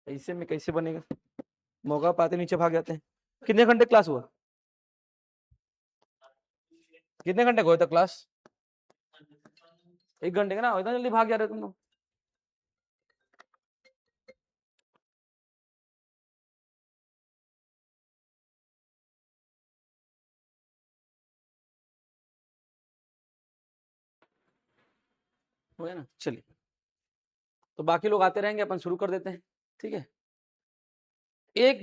ऐसे में कैसे बनेगा? मौका पाते नीचे भाग जाते हैं। कितने घंटे क्लास हुआ? कितने घंटे का हुआ था क्लास? 1 घंटे का ना, इतना जल्दी भाग जा रहे हो तुम लोग। हो गया ना, चलिए। तो बाकी लोग आते रहेंगे, अपन शुरू कर देते हैं, ठीक है।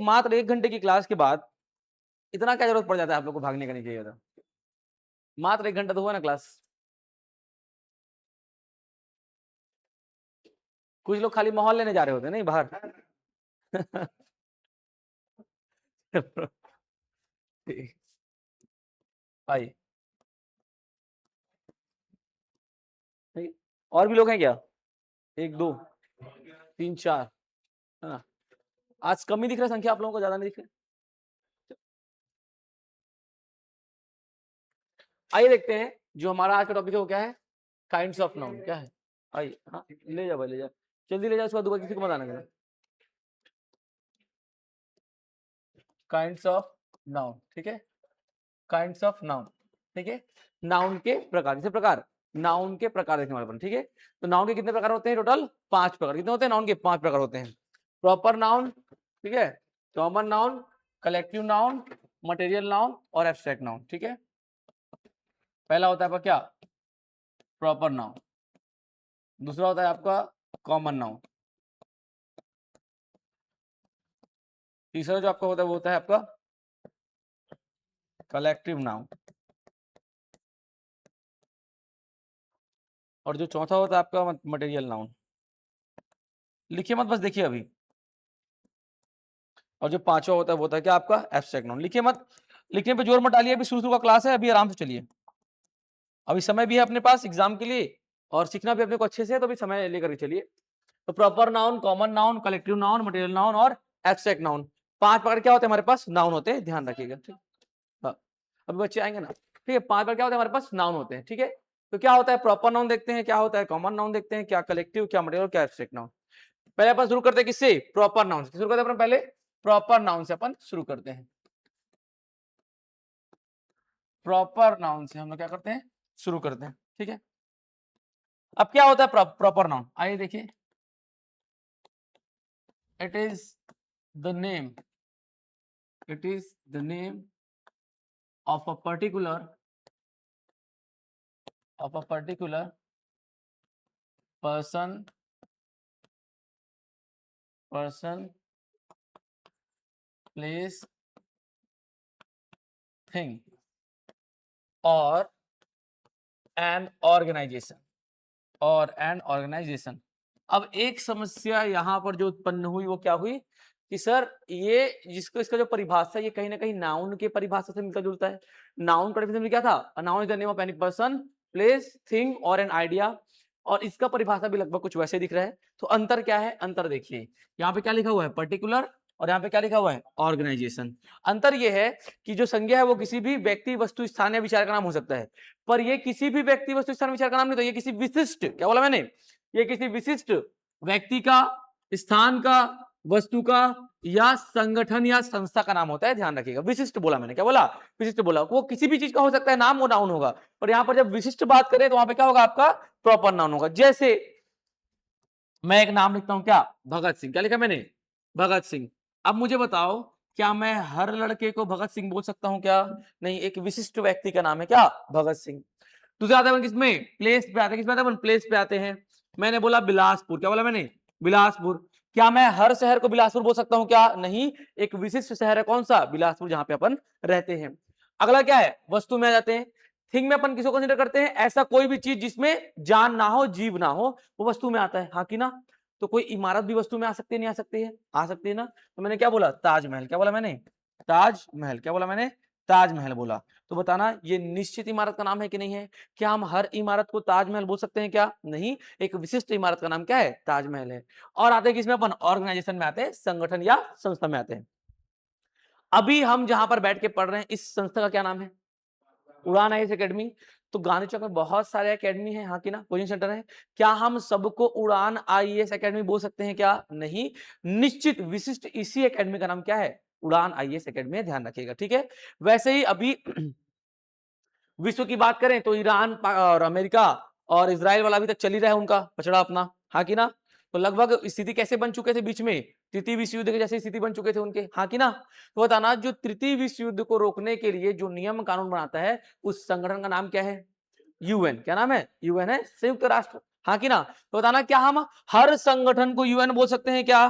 मात्र 1 घंटे की क्लास के बाद इतना क्या जरूरत पड़ जाता है आप लोग को भागने का? नहीं चाहिए था। मात्र 1 घंटा तो हुआ ना क्लास। कुछ लोग खाली माहौल लेने जा रहे होते हैं नहीं बाहर। ठीक, आइए। ठीक, और भी लोग हैं क्या? 1 2 3 4, है ना? आज कम ही दिख रहा है संख्या, आप लोगों को ज्यादा नहीं दिख रहा। आइए देखते हैं, जो हमारा आज का टॉपिक है वो क्या है? Kinds of noun. क्या है? आइए, हाँ ले जाओ भाई, ले जाओ, जल्दी ले जाओ, उसके बाद दोबारा किसी को मत आना करना। काइंड्स ऑफ नाउन, ठीक है। काइंड्स ऑफ नाउन, ठीक है। नाउन के प्रकार, जैसे प्रकार, नाउन के प्रकार देखने वाले अपन, ठीक है। तो नाउन के कितने प्रकार होते हैं? टोटल 5 प्रकार। कितने होते हैं नाउन के? 5 प्रकार होते हैं। प्रॉपर नाउन, ठीक है, common noun, collective noun, material noun और एब्स्ट्रैक्ट नाउन, ठीक है। पहला होता है आपका क्या? Proper noun. दूसरा होता है आपका कॉमन नाउन। तीसरा जो आपका होता है वो होता है आपका कलेक्टिव नाउन। और जो चौथा होता है आपका मटेरियल नाउन। लिखिए मत, बस देखिए अभी। और जो पांचवा होता है वो होता है क्या आपका? Abstract noun. लिखिए मत, लिखने पे जोर मत डालिए, अभी शुरू का क्लास है, अभी आराम से चलिए। अभी समय भी है अपने पास एग्जाम के लिए, और सीखना भी अपने को अच्छे से है, तो अभी समय लेकर के चलिए। तो proper noun, common noun, collective noun, material noun और एब्स्ट्रैक्ट नाउन, 5 प्रकार क्या होते हैं हमारे पास? नाउन होते हैं, ध्यान रखिएगा, ठीक। हाँ, अभी बच्चे आएंगे ना, ठीक है। 5 बार क्या होता है हमारे पास? नाउन होते हैं, ठीक है। तो क्या होता है? प्रॉपर नाउन देखते हैं, क्या होता है कॉमन नाउन देखते हैं, क्या कलेक्टिव, क्या मटेरियल, क्या एब्स्ट्रैक्ट नाउन। पहले अपन शुरू करते हैं किससे? प्रॉपर नाउन से शुरू करते हैं अपन। पहले प्रॉपर नाउन से अपन शुरू करते हैं। प्रॉपर नाउन से हम लोग क्या करते हैं? शुरू करते हैं, ठीक है। अब क्या होता है प्रॉपर नाउन? आइए देखिए। It is the name, it is the name of a particular, of a particular person, person, place, thing और एन ऑर्गेनाइजेशन, और एन ऑर्गेनाइजेशन। अब एक समस्या यहां पर जो उत्पन्न हुई वो क्या हुई कि सर ये जिसको इसका जो परिभाषा है ये कहीं ना कहीं नाउन के परिभाषा से मिलता जुलता है। नाउन का डेफिनेशन क्या था? A noun is the name of any person, place, thing और एन आइडिया। और इसका परिभाषा भी लगभग कुछ वैसे दिख रहा है। तो अंतर क्या है? अंतर देखिए, यहाँ पे क्या लिखा हुआ है? पर्टिकुलर, और यहाँ पे क्या लिखा हुआ है? ऑर्गेनाइजेशन। अंतर यह है कि जो संज्ञा है वो किसी भी व्यक्ति, वस्तु, स्थान या विचार का नाम हो सकता है, पर ये किसी भी व्यक्ति, वस्तु, स्थान, विचार का नाम नहीं। तो ये किसी विशिष्ट, क्या बोला मैंने? ये किसी विशिष्ट व्यक्ति का, स्थान का, वस्तु का या संगठन या संस्था का नाम होता है। ध्यान रखिएगा, विशिष्ट बोला मैंने, क्या बोला? विशिष्ट बोला। वो किसी भी चीज का हो सकता है नाम, वो नाउन होगा। पर यहां पर जब विशिष्ट बात करें तो वहां पे क्या होगा? आपका प्रॉपर नाउन होगा। जैसे मैं एक नाम लिखता हूं, क्या? भगत सिंह। क्या लिखा मैंने? भगत सिंह। अब मुझे बताओ, क्या मैं हर लड़के को भगत सिंह बोल सकता हूं क्या? नहीं, एक विशिष्ट व्यक्ति का नाम है क्या? भगत सिंह। दूसरा आता है किसमें? प्लेस पे आते हैं। किसमें आते हैं? प्लेस पे आते हैं। मैंने बोला बिलासपुर। क्या बोला मैंने? बिलासपुर। क्या मैं हर शहर को बिलासपुर बोल सकता हूं क्या? नहीं, एक विशिष्ट शहर है। कौन सा? बिलासपुर, जहां पे अपन रहते हैं। अगला क्या है? वस्तु में आ जाते हैं। थिंग में अपन किसको कंसीडर करते हैं? ऐसा कोई भी चीज जिसमें जान ना हो, जीव ना हो, वो वस्तु में आता है, हाँ कि ना? तो कोई इमारत भी वस्तु में आ सकती है, नहीं आ सकती है? आ सकती है ना। तो मैंने क्या बोला? ताजमहल। क्या बोला मैंने? ताजमहल। क्या बोला मैंने? ताजमहल बोला। तो बताना ये निश्चित इमारत का नाम है कि नहीं है? क्या हम हर इमारत को ताजमहल बोल सकते हैं क्या? नहीं, एक विशिष्ट इमारत का नाम क्या है? ताजमहल है। और आते हैं किसमें अपन? ऑर्गेनाइजेशन में आते हैं, संगठन या संस्था में आते हैं। अभी हम जहां पर बैठ के पढ़ रहे हैं, इस संस्था का क्या नाम है? उड़ान आईएएस एकेडमी। तो गांधी चौक में बहुत सारे एकेडमी है, हाँ की ना, कोचिंग सेंटर है। क्या हम सबको उड़ान आईएएस एकेडमी बोल सकते हैं क्या? नहीं, निश्चित विशिष्ट इसी एकेडमी का नाम क्या है? उड़ान आईएएस एकेडमी है, ध्यान रखिएगा, ठीक है। वैसे ही अभी विश्व की बात करें तो ईरान और अमेरिका और इजराइल वाला अभी तक चल ही रहा है उनका पचड़ा अपना, हाँ की ना। तो लगभग स्थिति कैसे बन चुके थे बीच में, तृतीय विश्व युद्ध के जैसे स्थिति बन चुके थे उनके, हाँ की ना। तो बताना, जो तृतीय विश्व युद्ध को रोकने के लिए जो नियम कानून बनाता है उस संगठन का नाम क्या है? यूएन। क्या नाम है? यूएन है, संयुक्त राष्ट्र, हाँ की ना। तो बताना, क्या हम हर संगठन को यूएन बोल सकते हैं क्या?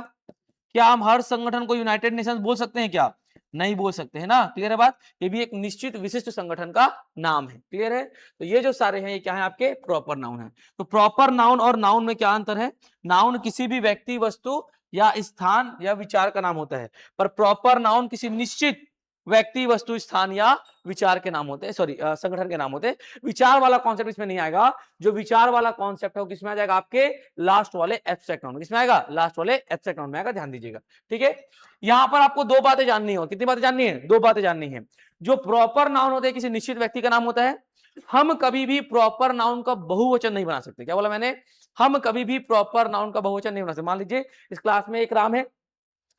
क्या हम हर संगठन को यूनाइटेड नेशंस बोल सकते हैं क्या? नहीं बोल सकते हैं ना, क्लियर है बात। ये भी एक निश्चित विशिष्ट संगठन का नाम है, क्लियर है। तो ये जो सारे हैं ये क्या है? आपके प्रॉपर नाउन है। तो प्रॉपर नाउन और नाउन में क्या अंतर है? नाउन किसी भी व्यक्ति, वस्तु या स्थान या विचार का नाम होता है, पर प्रॉपर नाउन किसी निश्चित व्यक्ति, वस्तु, स्थान या विचार के नाम होते हैं, सॉरी संगठन के नाम होते हैं। विचार वाला कॉन्सेप्ट इसमें नहीं आएगा। जो विचार वाला कॉन्सेप्ट है वो किसमें आ जाएगा? आपके लास्ट वाले एब्स्ट्रैक्ट नाउन। किसमें आएगा? लास्ट वाले एब्स्ट्रैक्ट नाउन में आएगा, ध्यान दीजिएगा, ठीक है। यहां पर आपको दो बातें जाननी हो, कितनी बातें जाननी है? दो बातें जाननी है। जो प्रॉपर नाउन होते हैं किसी निश्चित व्यक्ति का नाम होता है। हम कभी भी प्रॉपर नाउन का बहुवचन नहीं बना सकते। क्या बोला मैंने? हम कभी भी प्रॉपर नाउन का बहुवचन नहीं बना सकते। मान लीजिए इस क्लास में एक राम है,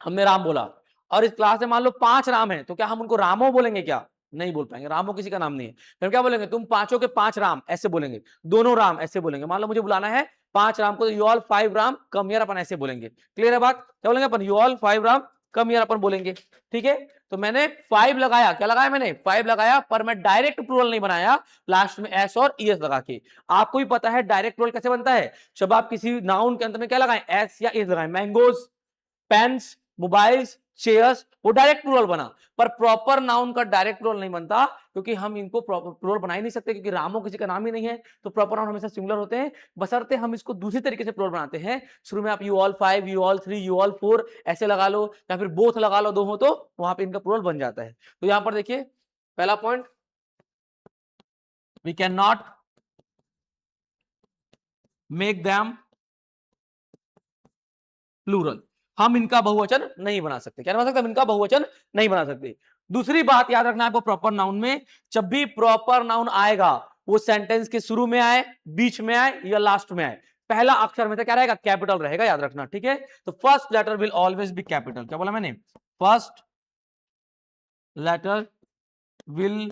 हमने राम बोला, और इस क्लास में मान लो 5 राम है, तो क्या हम उनको रामो बोलेंगे क्या? नहीं बोल पाएंगे, रामो किसी का नाम नहीं है। फिर क्या बोलेंगे? तुम पांचों के 5 राम, ऐसे बोलेंगे। दोनों राम, ऐसे बोलेंगे। मान लो मुझे बुलाना है 5 राम को, तो you all 5 Ram come here, अपन ऐसे बोलेंगे। क्लियर है बात? क्या बोलेंगे अपन? You all 5 Ram come here, अपन बोलेंगे, ठीक है। तो मैंने 5 लगाया, क्या लगाया मैंने? 5 लगाया, पर मैं डायरेक्ट प्लूरल नहीं बनाया, लास्ट में एस और ईएस लगा के। आपको भी पता है डायरेक्ट प्लूरल कैसे बनता है? जब आप किसी नाउन के अंत में क्या लगाएं? एस या ईएस लगाएं। मैंगोज, पेन्स, मोबाइल्स, चेयर्स, वो डायरेक्ट प्लूरल बना। पर प्रॉपर नाउन का डायरेक्ट प्लूरल नहीं बनता, क्योंकि हम इनको प्लूरल बना ही नहीं सकते, क्योंकि रामो किसी का नाम ही नहीं है। तो प्रॉपर नाउन हमेशा सिंगुलर होते हैं, बशर्ते हम इसको दूसरी तरीके से प्लूरल बनाते हैं। शुरू में आप you all 5, you all 3, you all 4 ऐसे लगा लो, या फिर बोथ लगा लो, दो हो तो वहां पे इनका प्लूरल बन जाता है। तो यहां पर देखिए पहला point, we can not make them plural. हम इनका बहुवचन नहीं बना सकते। क्या नहीं बना सकते? हम इनका बहुवचन नहीं बना सकते। दूसरी बात याद रखना आपको प्रॉपर नाउन में, जब भी प्रॉपर नाउन आएगा वो सेंटेंस के शुरू में आए, बीच में आए या लास्ट में आए, पहला अक्षर में तो क्या रहेगा? कैपिटल रहेगा, याद रखना, ठीक है। तो first letter will always be capital. क्या बोला मैंने? First letter will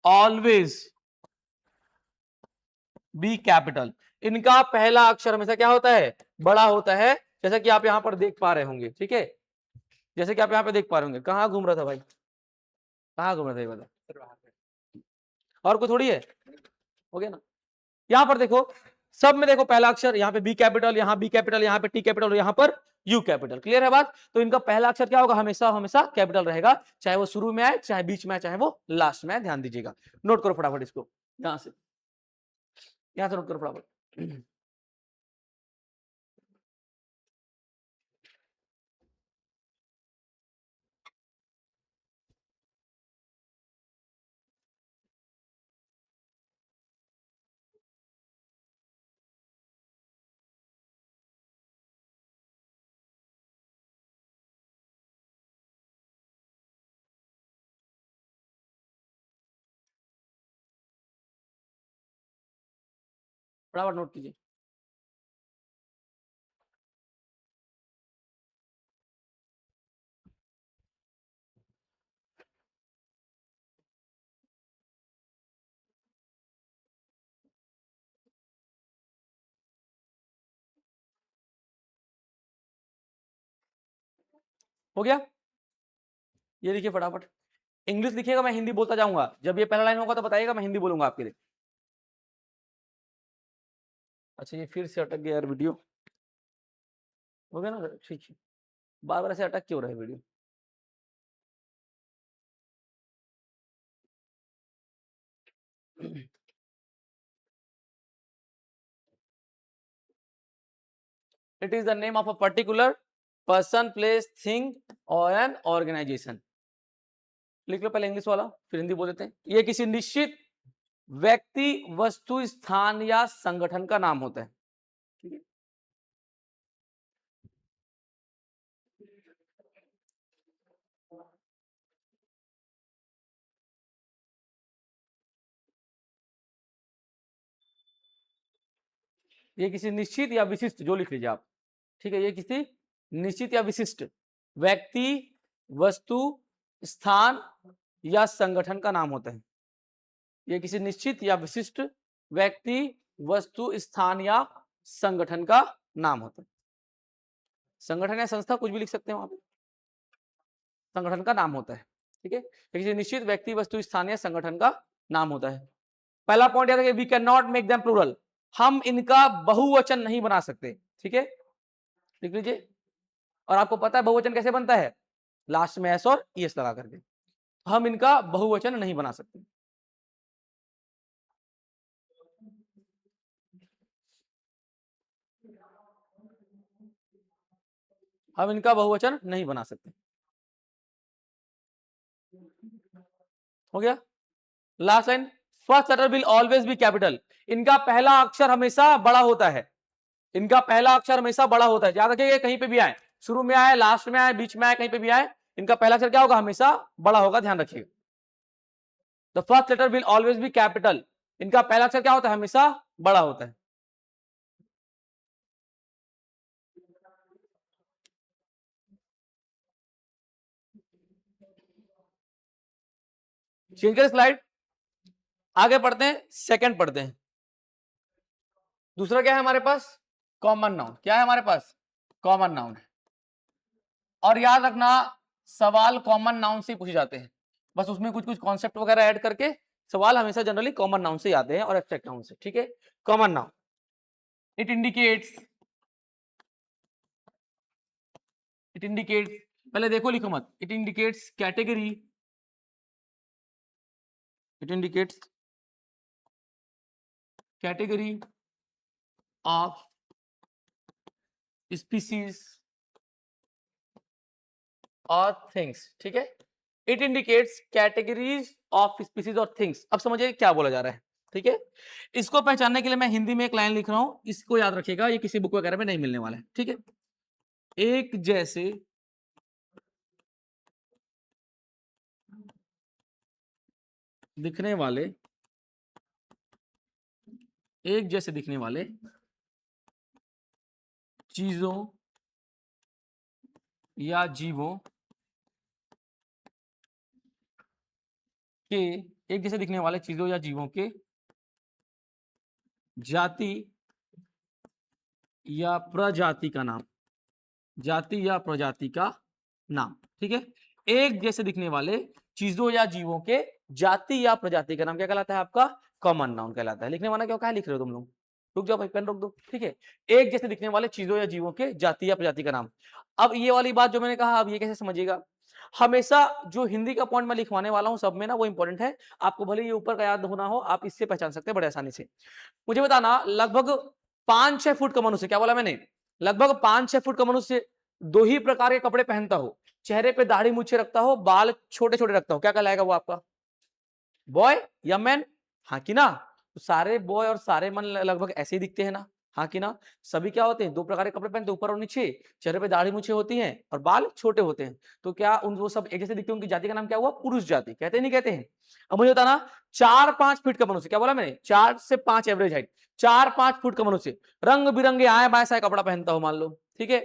always be capital. इनका पहला अक्षर हमेशा क्या होता है? बड़ा होता है, जैसा कि आप यहां पर देख पा रहे होंगे, ठीक है। जैसे कि आप यहाँ पे देख पा रहे होंगे, कहाँ घूम रहा था भाई? कहाँ घूम रहा था ये बता? और कोई थोड़ी है, हो गया ना। यहाँ पर देखो, सब में देखो पहला अक्षर, यहाँ पे बी कैपिटल, यहाँ बी कैपिटल, यहाँ पे टी कैपिटल और यहाँ पर यू कैपिटल। क्लियर है बात? तो इनका पहला अक्षर क्या होगा? हमेशा हमेशा कैपिटल रहेगा, चाहे वो शुरू में आए, चाहे बीच में आए, चाहे वो लास्ट में आए। ध्यान दीजिएगा, नोट करो फटाफट इसको, यहाँ से नोट करो फटाफट। फटाफट नोट कीजिए। हो गया? ये लिखिए फटाफट। इंग्लिश लिखिएगा, मैं हिंदी बोलता जाऊंगा। जब ये पहला लाइन होगा तो बताइएगा, मैं हिंदी बोलूंगा आपके लिए। अच्छा, ये फिर से अटक गया यार वीडियो। हो गया ना? ठीक है, बार बार ऐसे अटक क्यों रहा है video? It is the name of a particular person, place, thing or an organization. लिख लो पहले इंग्लिश वाला, फिर हिंदी बोल देते हैं। ये किसी निश्चित व्यक्ति, वस्तु, स्थान या संगठन का नाम होता है, ठीक है। ये किसी निश्चित या विशिष्ट, जो लिख लीजिए आप, ठीक है, ये किसी निश्चित या विशिष्ट व्यक्ति, वस्तु, स्थान या संगठन का नाम होता है। ये किसी निश्चित या विशिष्ट व्यक्ति, वस्तु, स्थान या संगठन का नाम होता है। संगठन या संस्था कुछ भी लिख सकते हैं वहां पे, संगठन का नाम होता है, ठीक है। किसी निश्चित व्यक्ति, वस्तु, स्थान या संगठन का नाम होता है। पहला पॉइंट याद रखिए, we can not make them plural, हम इनका बहुवचन नहीं बना सकते, ठीक है, लिख लीजिए। और आपको पता है बहुवचन कैसे बनता है, लास्ट में एस और ईएस लगा करके, हम इनका बहुवचन नहीं बना सकते। हम इनका बहुवचन नहीं बना सकते। हो गया। Last line, first letter will always be capital, इनका पहला अक्षर हमेशा बड़ा होता है, इनका पहला अक्षर हमेशा बड़ा होता है। याद रखिए, कहीं पे भी आए, शुरू में आए, लास्ट में आए, बीच में आए, कहीं पे भी आए, इनका पहला अक्षर क्या होगा, हमेशा बड़ा होगा, ध्यान रखिएगा। The first letter will always be capital, इनका पहला अक्षर क्या होता है, हमेशा बड़ा होता है। चेंज करें स्लाइड, आगे पढ़ते हैं, सेकंड पढ़ते हैं। दूसरा क्या है हमारे पास, कॉमन नाउन। क्या है हमारे पास, कॉमन नाउन है। और याद रखना, सवाल कॉमन नाउन से पूछे जाते हैं, बस उसमें कुछ कुछ कॉन्सेप्ट वगैरह ऐड करके सवाल हमेशा जनरली कॉमन नाउन से आते हैं और एब्स्ट्रैक्ट नाउन से, ठीक है। Common noun, it indicates, it indicates, पहले देखो लिखो मत, it indicates category, it indicates category of species और थिंग्स, ठीक है। It indicates categories of species और थिंग्स। अब समझिए क्या बोला जा रहा है, ठीक है। इसको पहचानने के लिए मैं हिंदी में एक लाइन लिख रहा हूं, इसको याद रखिएगा, ये किसी बुक वगैरह में नहीं मिलने वाला है, ठीक है। एक जैसे दिखने वाले, एक जैसे दिखने वाले चीजों या जीवों के, एक जैसे दिखने वाले चीजों या जीवों के जाति या प्रजाति का नाम, जाति या प्रजाति का नाम, ठीक है। एक जैसे दिखने वाले चीजों या जीवों के जाति या प्रजाति का नाम क्या कहलाता है, आपका कॉमन नाउन कहलाता है। लिखने वाला क्यों, क्या लिख रहे हो तुम लोग, रुक जाओ भाई, पेन रोक दो, ठीक है। एक जैसे दिखने वाले चीजों या जीवों के जाति या प्रजाति का नाम। अब ये वाली बात जो मैंने कहा, अब ये कैसे समझिएगा, हमेशा जो हिंदी का पॉइंट मैं लिखवाने वाला हूं सब में ना, वो इंपॉर्टेंट है, आपको भले ये ऊपर का याद होना हो, आप इससे पहचान सकते हैं बड़े आसानी से। मुझे बताना, लगभग 5-6 फुट का मनुष्य, क्या बोला मैंने, लगभग 5-6 फुट का मनुष्य 2 ही प्रकार के कपड़े पहनता हो, चेहरे पे दाढ़ी मूछे रखता हो, बाल छोटे छोटे रखता हो, क्या कहलाएगा वो आपका, बॉय या मैन, हाँ कि ना। तो सारे बॉय और सारे मैन लगभग ऐसे ही दिखते हैं ना, हाँ कि ना। सभी क्या होते हैं, 2 प्रकार के कपड़े पहनते हैं, ऊपर और नीचे, चेहरे पे दाढ़ी मूछे होती हैं और बाल छोटे होते हैं। तो क्या उन वो सब एक जैसे दिखते हैं, उनकी जाति का नाम क्या हुआ, पुरुष जाति, कहते नहीं कहते हैं। अब मुझे बताना, 4-5 फीट का मनुष्य, क्या बोला मैंने, 4 से 5 एवरेज हाइट, 4-5 फुट का मनुष्य, रंग बिरंगे आए बाएं सा कपड़ा पहनता हो मान लो, ठीक है,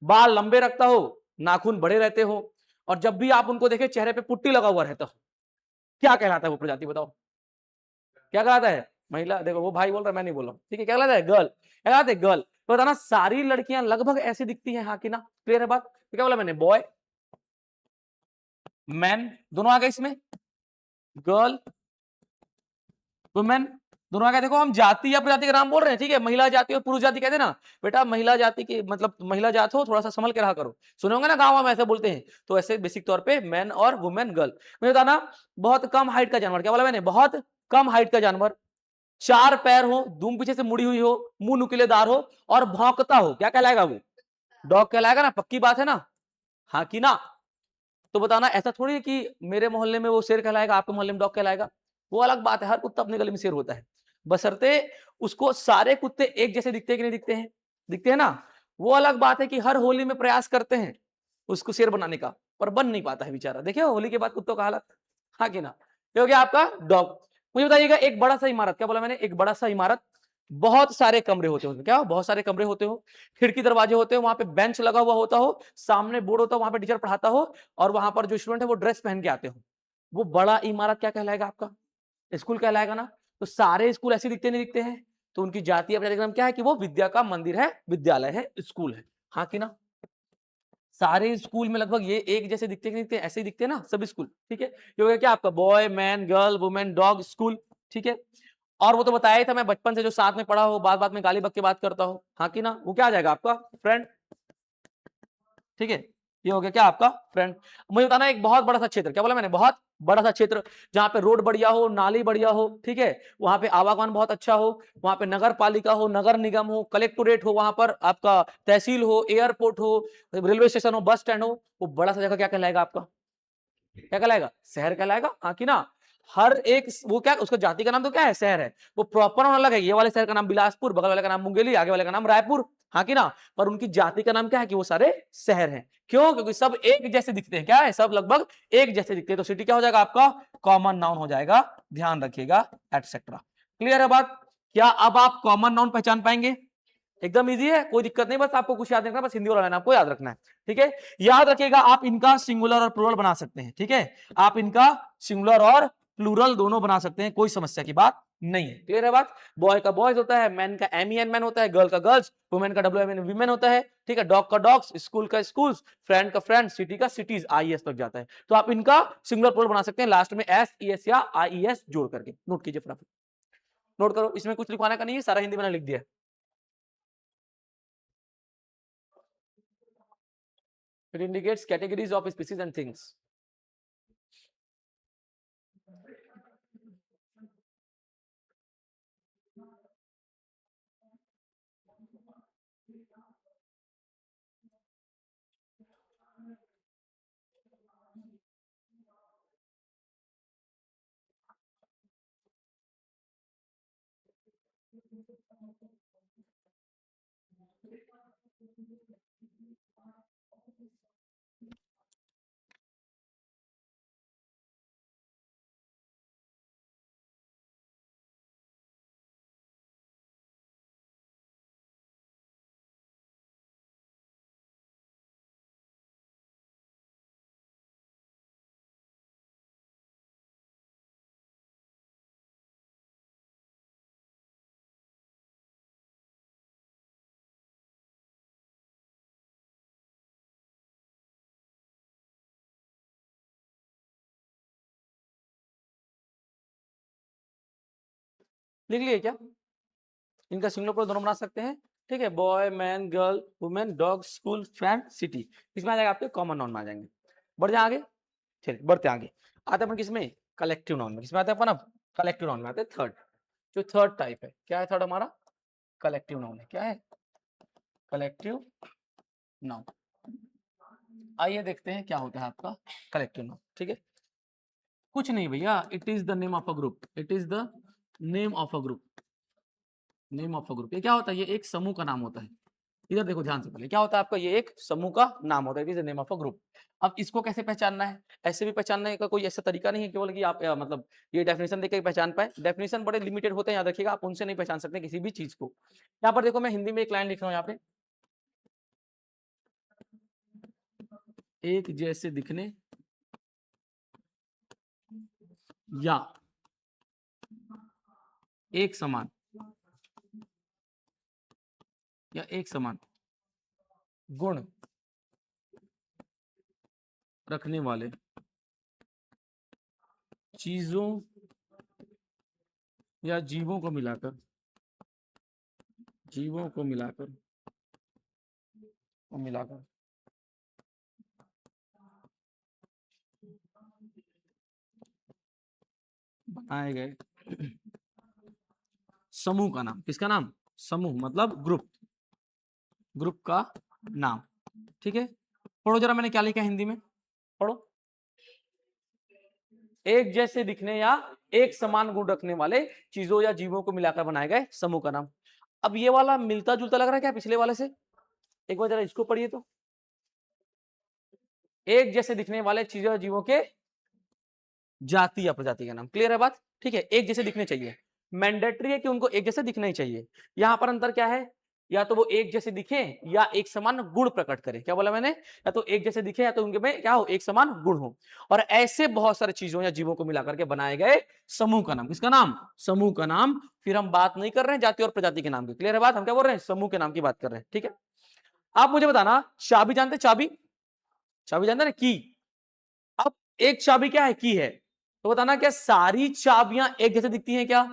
बाल लंबे रखता हो, नाखून बड़े रहते हो, और जब भी आप उनको देखे चेहरे पे पुट्टी लगा हुआ रहता हो, क्या कहलाता है वो प्रजाति, बताओ क्या कहलाता है, महिला। देखो वो भाई बोल रहा है, मैं नहीं बोल रहा हूं, ठीक है, क्या कहलाता है, गर्ल, क्या कहलाता है, गर्ल। तो बताना, सारी लड़कियां लगभग ऐसी दिखती हैं, हाँ कि ना, क्लियर है बात। तो क्या बोला मैंने, बॉय मैन दोनों आ गए इसमें, गर्ल वुमेन दोनों आ गए। देखो हम जाति या प्रजाति का नाम बोल रहे हैं, ठीक है, महिला जाति और पुरुष जाति कहते हैं ना, बेटा महिला जाति की मतलब महिला जात हो, थोड़ा सा संभल के रहा करो, सुने होंगे ना गाँव में ऐसे बोलते हैं। तो ऐसे बेसिक तौर पे मैन और वुमेन गर्ल। मुझे बताना, बहुत कम हाइट का जानवर, क्या बोला मैंने, बहुत कम हाइट का जानवर, 4 पैर हो, दुम पीछे से मुड़ी हुई हो, मुंह नुकीलेदार हो और भौंकता हो, क्या कहलाएगा वो, डॉग कहलाएगा ना, पक्की बात है ना, हाँ कि ना। तो बताना, ऐसा थोड़ी है कि मेरे मोहल्ले में वो शेर कहलाएगा, आपके मोहल्ले में डॉग कहलाएगा, वो अलग बात है, हर कुत्ता अपने गले में शेर होता है, बशर्ते उसको सारे कुत्ते एक जैसे दिखते हैं कि नहीं दिखते हैं, दिखते हैं ना। वो अलग बात है कि हर होली में प्रयास करते हैं उसको शेर बनाने का, पर बन नहीं पाता है बेचारा, देखिए होली के बाद कुत्तों का हालत, हाँ कि ना। ये हो गया आपका डॉग। मुझे बताइएगा, एक बड़ा सा इमारत, क्या बोला मैंने, एक बड़ा सा इमारत बहुत सारे कमरे होते हो, क्या बहुत सारे कमरे होते हो, खिड़की दरवाजे होते हो, वहां पे बेंच लगा हुआ होता हो, सामने बोर्ड होता हो, वहां पे टीचर पढ़ाता हो, और वहां पर जो स्टूडेंट है वो ड्रेस पहन के आते हो, वो बड़ा इमारत क्या कहलाएगा? आपका स्कूल कहलाएगा ना। तो सारे स्कूल ऐसे दिखते नहीं दिखते हैं, तो उनकी जातीय प्रजाति का नाम क्या है कि वो विद्या का मंदिर है, विद्यालय है, स्कूल है। हाँ कि ना? सारे स्कूल में लगभग ये एक जैसे दिखते नहीं दिखते, ऐसे ही दिखते हैं ना सब स्कूल, ठीक है। ये हो गया क्या आपका boy man girl women dog school, ठीक है। और वो तो बताया ही था मैं, बचपन से जो साथ में पढ़ा हो, बात बात में गाली बक के बात करता हो, हाँ कि ना, वो क्या आ जाएगा आपका फ्रेंड, ठीक है। ये हो गया क्या आपका फ्रेंड। मुझे बताना एक बहुत बड़ा सा क्षेत्र, क्या बोला मैंने, बहुत बड़ा सा क्षेत्र, जहां पे रोड बढ़िया हो, नाली बढ़िया हो, ठीक है, वहां पे आवागमन बहुत अच्छा हो, वहां पे नगर पालिका हो, नगर निगम हो, कलेक्टोरेट हो, वहां पर आपका तहसील हो, एयरपोर्ट हो, रेलवे स्टेशन हो, बस स्टैंड हो, वो बड़ा सा जगह क्या कहलाएगा आपका? क्या कहलाएगा? शहर कहलाएगा, हाँ कि ना। हर एक वो क्या, उसका जाति का नाम तो क्या है? शहर है। वो प्रॉपर नाम अलग है, ये वाले शहर का नाम बिलासपुर, बगल वाले का नाम मुंगेली, आगे वाले का नाम रायपुर, हाँ कि ना। पर उनकी जाति का नाम क्या है कि वो सारे शहर हैं। क्यों? क्योंकि सब एक जैसे दिखते हैं, क्या है, सब लगभग एक जैसे दिखते हैं। तो सिटी क्या हो जाएगा आपका? कॉमन नाउन हो जाएगा, ध्यान रखिएगा, एटसेट्रा। क्लियर है बात? क्या अब आप कॉमन नाउन पहचान पाएंगे? एकदम इजी है, कोई दिक्कत नहीं, बस आपको कुछ याद रखना है, बस हिंदी वाला लाइन आपको याद रखना है, ठीक है। याद रखिएगा, आप इनका सिंगुलर और प्लूरल बना सकते हैं, ठीक है। आप इनका सिंगुलर और प्लूरल दोनों बना सकते हैं, कोई समस्या की बात नहीं है। क्लियर है बात? बॉय का बॉयज होता है, मैन का एम मैन होता है, गर्ल का गर्ल्स, वुमेन का WMN वीमेन होता है, ठीक है। डॉग का डॉग्स, स्कूल का स्कूल्स, फ्रेंड का फ्रेंड, सिटी का सिटीज, IES तक जाता है। तो आप इनका सिंगुलर प्लूरल बना सकते हैं, लास्ट में SES या IES जोड़ करके। नोट कीजिए फटाफट, नोट करो, इसमें कुछ लिखवाने का नहीं है, सारा हिंदी मैंने लिख दिया। It indicates categories of species and things. लिख लिए क्या? इनका सिंगुलर प्लूरल दोनों बना सकते हैं, ठीक है। Boy man girl women dog school friend city, इसमें आ जाएगा आपके कॉमन नाउन में आ जाएंगे। बढ़ जाए आगे, चलिए बढ़ते आगे। आते अपन किसमें? कलेक्टिव नाउन में। किसमें आते हैं अपन अब? कलेक्टिव नाउन में आते हैं थर्ड। जो थर्ड टाइप है, क्या है थर्ड हमारा? कलेक्टिव नाउन है। क्या है? Collective noun. आइए देखते हैं क्या होता है आपका कलेक्टिव नाउन, ठीक है। कुछ नहीं भैया, it is the name of a group, it is the name of a group, name of a group. ये क्या होता है? ये एक समूह का नाम होता है। इधर देखो ध्यान से, पहले क्या होता है आपका? ये एक समूह का नाम होता है, it is the name of a group. अब इसको कैसे पहचानना है? ऐसे भी पहचानने का कोई ऐसा तरीका नहीं है केवल कि आप मतलब ये डेफिनेशन देख के पहचान पाए। डेफिनेशन बड़े लिमिटेड होते हैं, याद रखिएगा, आप उनसे नहीं पहचान सकते किसी भी चीज को। यहाँ पर देखो, मैं हिंदी में एक लाइन लिख रहा हूँ यहाँ पे, एक जैसे दिखने या एक समान, या एक समान गुण रखने वाले चीजों या जीवों को मिलाकर, जीवों को मिलाकर मिलाकर बनाए गए समूह का नाम। किसका नाम? समूह मतलब ग्रुप, ग्रुप का नाम, ठीक है। पढ़ो जरा, मैंने क्या लिखा है हिंदी में, पढ़ो। एक जैसे दिखने या एक समान गुण रखने वाले चीजों या जीवों को मिलाकर बनाए गए समूह का नाम। अब ये वाला मिलता जुलता लग रहा है क्या पिछले वाले से? एक बार जरा इसको पढ़िए तो। एक जैसे दिखने वाले चीजों या जीवों के जाति या प्रजाति का नाम। क्लियर है बात? ठीक है, एक जैसे दिखने चाहिए। मैंडेटरी है कि उनको एक जैसे दिखना ही चाहिए। यहां पर अंतर क्या है, या तो वो एक जैसे दिखे या एक समान गुण प्रकट करे। क्या बोला मैंने, या तो एक जैसे दिखे या तो उनके में क्या हो, एक समान गुण हो। और ऐसे बहुत सारे चीजों या जीवों को मिलाकर के बनाए गए समूह का नाम, किसका नाम, समूह का नाम। फिर हम बात नहीं कर रहे हैं जाति और प्रजाति के नाम की, क्लियर है बात, हम क्या बोल रहे हैं, समूह के नाम की बात कर रहे हैं, ठीक है। आप मुझे बताना, चाबी जानते, चाबी, चाबी जानते ना, की। अब एक चाबी क्या है, की है, तो बताना क्या सारी चाबियां एक जैसे दिखती हैं क्या,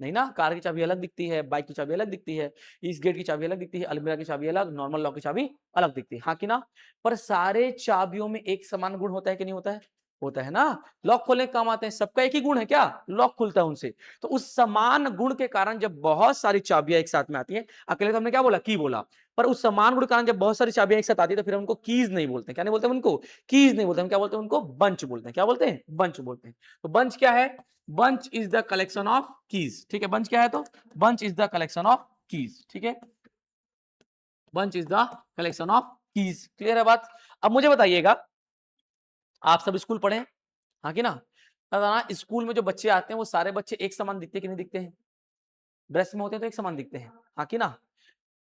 नहीं ना, कार की चाबी अलग दिखती है, बाइक की चाबी अलग दिखती है, इस गेट की चाबी अलग दिखती है, अलमीरा की चाबी अलग, नॉर्मल लॉक की चाबी अलग दिखती है, हाँ कि ना। पर सारे चाबियों में एक समान गुण होता है कि नहीं होता है, होता है ना। लॉक खोलने के काम आते हैं, सबका एक ही गुण है क्या, लॉक खुलता है उनसे। तो उस समान गुण के कारण जब बहुत सारी चाबियां एक साथ में आती हैं, अकेले तो हमने क्या बोला, की बोला, पर उस समान गुण के कारण जब बहुत सारी चाबियां एक साथ आती है तो फिर हम उनको कीज नहीं बोलते, क्या नहीं बोलते उनको, कीज नहीं बोलते, हम क्या बोलते हैं उनको, बंच बोलते हैं, क्या बोलते हैं, बंच बोलते हैं। तो बंच क्या है, bunch is the collection of keys, ठीक है, बंच क्या है, तो bunch is the collection of keys, ठीक है, bunch is the collection of keys, clear है बात। अब मुझे बताइएगा, आप सब स्कूल पढ़े, हाँ कि ना, बताना स्कूल में जो बच्चे आते हैं वो सारे बच्चे एक समान दिखते हैं कि नहीं दिखते हैं, ड्रेस में होते हैं तो एक समान दिखते हैं, हाँ कि ना।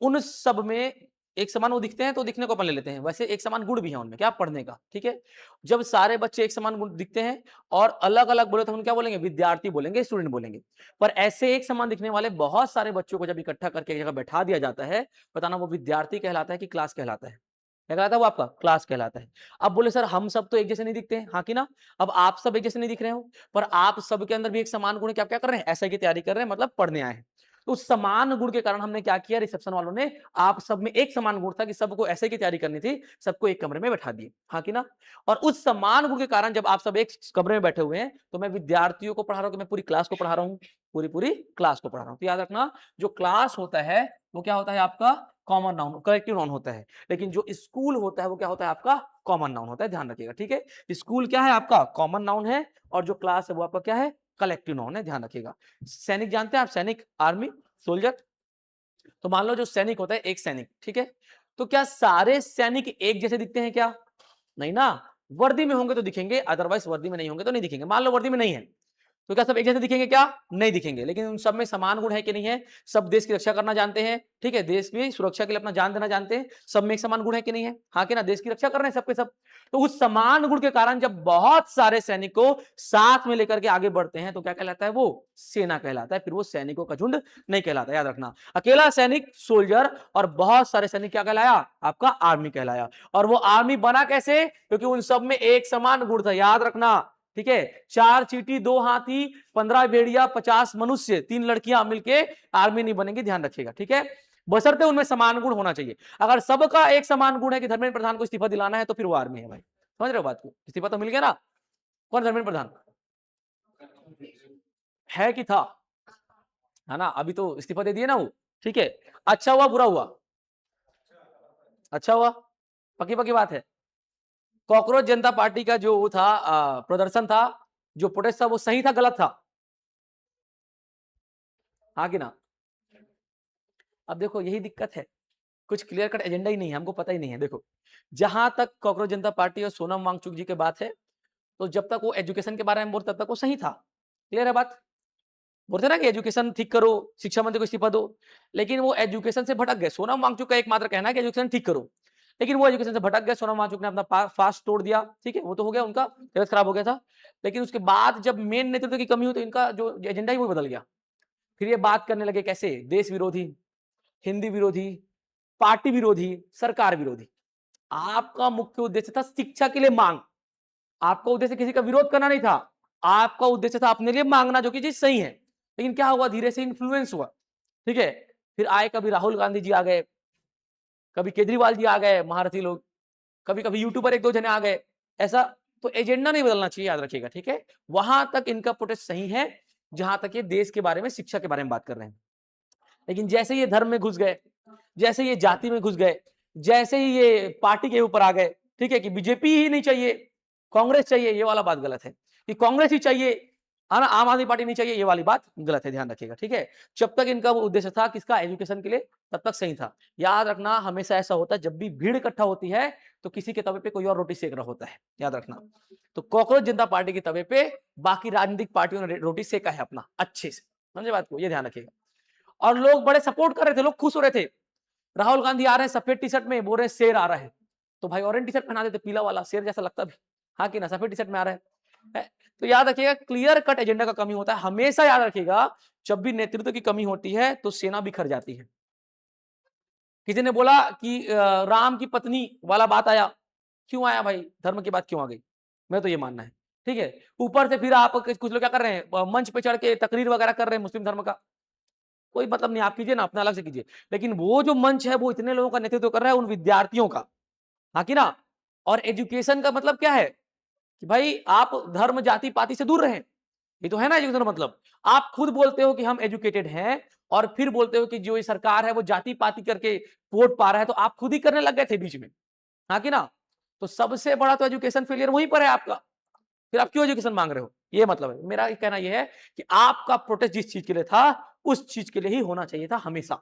उन सब में एक समान वो दिखते हैं तो दिखने को अपन ले लेते हैं, वैसे एक समान गुण भी है उनमें, क्या पढ़ने का, ठीक है। जब सारे बच्चे एक समान गुण दिखते हैं और अलग अलग बोले तो हम क्या बोलेंगे, विद्यार्थी बोलेंगे, स्टूडेंट बोलेंगे। पर ऐसे एक समान दिखने वाले बहुत सारे बच्चों को जब इकट्ठा करके एक जगह बैठा दिया जाता है, बताना वो विद्यार्थी कहलाता है कि क्लास कहलाता है, क्या कहलाता है वो, आपका क्लास कहलाता है। अब बोले सर हम सब तो एक जैसे नहीं दिखते हैं, हाँ कि ना। अब आप सब एक जैसे नहीं दिख रहे हो, पर आप सब के अंदर भी एक समान गुण है, क्या क्या कर रहे हैं, एसआई की तैयारी कर रहे हैं, मतलब पढ़ने आए हैं। तो उस समान गुण के कारण हमने क्या किया, रिसेप्शन वालों ने आप सब में एक समान गुण था कि सबको ऐसे की तैयारी करनी थी, सबको एक कमरे में बैठा दिए, हाँ कि ना। और उस समान गुण के कारण जब आप सब एक कमरे में बैठे हुए हैं तो मैं विद्यार्थियों को पढ़ा रहा हूं कि मैं पूरी क्लास को पढ़ा रहा हूं, पूरी पूरी क्लास को पढ़ा रहा हूं। तो याद रखना, जो क्लास होता है वो क्या होता है आपका, कॉमन नाउन, कलेक्टिव नाउन होता है। लेकिन जो स्कूल होता है वो क्या होता है आपका, कॉमन नाउन होता है, ध्यान रखिएगा, ठीक है। स्कूल क्या है आपका, कॉमन नाउन है, और जो क्लास है वो आपका क्या है, कलेक्टिव नाउन है, ध्यान रखिएगा। सैनिक जानते हैं आप, सैनिक, आर्मी, सोल्जर। तो मान लो जो सैनिक होता है, एक सैनिक, ठीक है। तो क्या सारे सैनिक एक जैसे दिखते हैं क्या, नहीं ना। वर्दी में होंगे तो दिखेंगे, अदरवाइज वर्दी में नहीं होंगे तो नहीं दिखेंगे। मान लो वर्दी में नहीं है तो क्या सब एक जैसे दिखेंगे क्या, नहीं दिखेंगे। लेकिन उन सब में समान गुण है कि नहीं है, सब देश की रक्षा करना जानते हैं, ठीक है, देश की सुरक्षा के लिए अपना जान देना जानते हैं, सब में एक समान गुण है कि नहीं है, हाँ कि ना, देश की रक्षा कर रहे हैं सबके सब। तो उस समान गुण के कारण जब बहुत सारे सैनिक को साथ में लेकर के आगे बढ़ते हैं तो क्या कहलाता है वो, सेना कहलाता है, फिर वो सैनिकों का झुंड नहीं कहलाता, याद रखना। अकेला सैनिक सोल्जर और बहुत सारे सैनिक क्या कहलाया, आपका आर्मी कहलाया। और वो आर्मी बना कैसे, क्योंकि उन सब में एक समान गुण था, याद रखना, ठीक है। 4 चींटी 2 हाथी 15 भेड़िया 50 मनुष्य 3 लड़कियां मिलके आर्मी नहीं बनेंगी, ध्यान रखिएगा, ठीक है। बशर्ते उनमें समान गुण होना चाहिए। अगर सबका एक समान गुण है कि धर्मेंद्र प्रधान को इस्तीफा दिलाना है तो फिर वो आर्मी है भाई, समझ रहे हो बात को, इस्तीफा तो मिल गया ना। कौन, धर्मेंद्र प्रधान है कि था, है ना, अभी तो इस्तीफा दे दिए ना वो, ठीक है। अच्छा हुआ बुरा हुआ, अच्छा हुआ, पक्की पक्की बात है। कॉकरोच जनता पार्टी का जो वो था प्रदर्शन था, जो प्रोटेस्ट था, वो सही था गलत था, हाँ कि ना। अब देखो यही दिक्कत है, कुछ क्लियर कट एजेंडा ही नहीं है, हमको पता ही नहीं है। देखो जहां तक कॉकरोच जनता पार्टी और सोनम वांगचुक जी की बात है, तो जब तक वो एजुकेशन के बारे में बोलते तब तक वो सही था, क्लियर है बात। बोलते ना कि एजुकेशन ठीक करो, शिक्षा मंत्री को इस्तीफा दो, लेकिन वो एजुकेशन से भटक गए। सोनम वांगचुक का एकमात्र कहना है कि एजुकेशन ठीक करो, लेकिन वो एजुकेशन से भटक गए। सोनम वांगचुक ने अपना फास्ट तोड़ दिया, ठीक है, वो तो हो गया, उनका तबियत खराब हो गया था। लेकिन उसके बाद जब मेन नेतृत्व की कमी हुई तो इनका जो एजेंडा ही वो बदल गया। फिर ये बात करने लगे कैसे, देश विरोधी, हिंदी विरोधी, पार्टी विरोधी, सरकार विरोधी। आपका मुख्य उद्देश्य था शिक्षा के लिए मांग, आपका उद्देश्य किसी का विरोध करना नहीं था, आपका उद्देश्य था अपने लिए मांगना, जो कि चीज सही है। लेकिन क्या हुआ, धीरे से इन्फ्लुएंस हुआ, ठीक है। फिर आए कभी राहुल गांधी जी आ गए, कभी केजरीवाल जी आ गए, महारथी लोग, कभी कभी यूट्यूबर एक दो जने आ गए, ऐसा। तो एजेंडा नहीं बदलना चाहिए, याद रखिएगा, ठीक है। वहां तक इनका प्रोटेस्ट सही है जहां तक ये देश के बारे में, शिक्षा के बारे में बात कर रहे हैं। लेकिन जैसे ये धर्म में घुस गए, जैसे ये जाति में घुस गए, जैसे ही ये पार्टी के ऊपर आ गए, ठीक है, कि बीजेपी ही नहीं चाहिए, कांग्रेस चाहिए, ये वाला बात गलत है। कि कांग्रेस ही चाहिए, है ना, आम आदमी पार्टी नहीं चाहिए, ये वाली बात गलत है, ध्यान रखिएगा, ठीक है। जब तक इनका वो उद्देश्य था किसका, एजुकेशन के लिए, तब तक सही था। याद रखना, हमेशा ऐसा होता है जब भी भीड़ इकट्ठा होती है तो किसी के तवे पे कोई और रोटी सेक रहा होता है, याद रखना। तो कॉकरोच जनता पार्टी के तवे पे बाकी राजनीतिक पार्टियों ने रोटी सेका है अपना अच्छे से, समझे बात को, ये ध्यान रखिएगा। और लोग बड़े सपोर्ट कर रहे थे, लोग खुश हो रहे थे। राहुल गांधी आ रहे हैं सफेद टी शर्ट में, बोल रहे हैं शेर आ रहा है, तो भाई ऑरेंज टी शर्ट पहना देते, पीला वाला शेर जैसा लगता भी, हाँ कि ना, सफेद टी शर्ट में आ रहा है। तो याद रखिएगा, क्लियर कट एजेंडा का कमी होता है, हमेशा याद रखिएगा, जब भी नेतृत्व की कमी होती है तो सेना बिखर जाती है। किसी ने बोला कि राम की पत्नी वाला बात आया, क्यों आया भाई, धर्म की बात क्यों आ गई, मैं तो ये मानना है, ठीक है। ऊपर से फिर आप कुछ लोग क्या कर रहे हैं, मंच पे चढ़ के तकरीर वगैरह कर रहे हैं मुस्लिम धर्म का, कोई मतलब नहीं, आप कीजिए ना, अपना अलग से कीजिए, लेकिन वो जो मंच है वो इतने लोगों का नेतृत्व कर रहा है, उन विद्यार्थियों का, हाँ कि ना। और एजुकेशन का मतलब क्या है कि भाई आप धर्म जाति पाति से दूर रहें, ये तो है ना एजुकेशन मतलब। आप खुद बोलते हो कि हम एजुकेटेड हैं और फिर बोलते हो कि जो ये सरकार है वो जाति पाति करके वोट पा रहा है, तो आप खुद ही करने लग गए थे बीच में, हाँ कि ना। तो सबसे बड़ा तो एजुकेशन फेलियर वहीं पर है आपका, फिर आप क्यों एजुकेशन मांग रहे हो, ये मतलब है मेरा कहना यह है कि आपका प्रोटेस्ट जिस चीज के लिए था उस चीज के लिए ही होना चाहिए था हमेशा।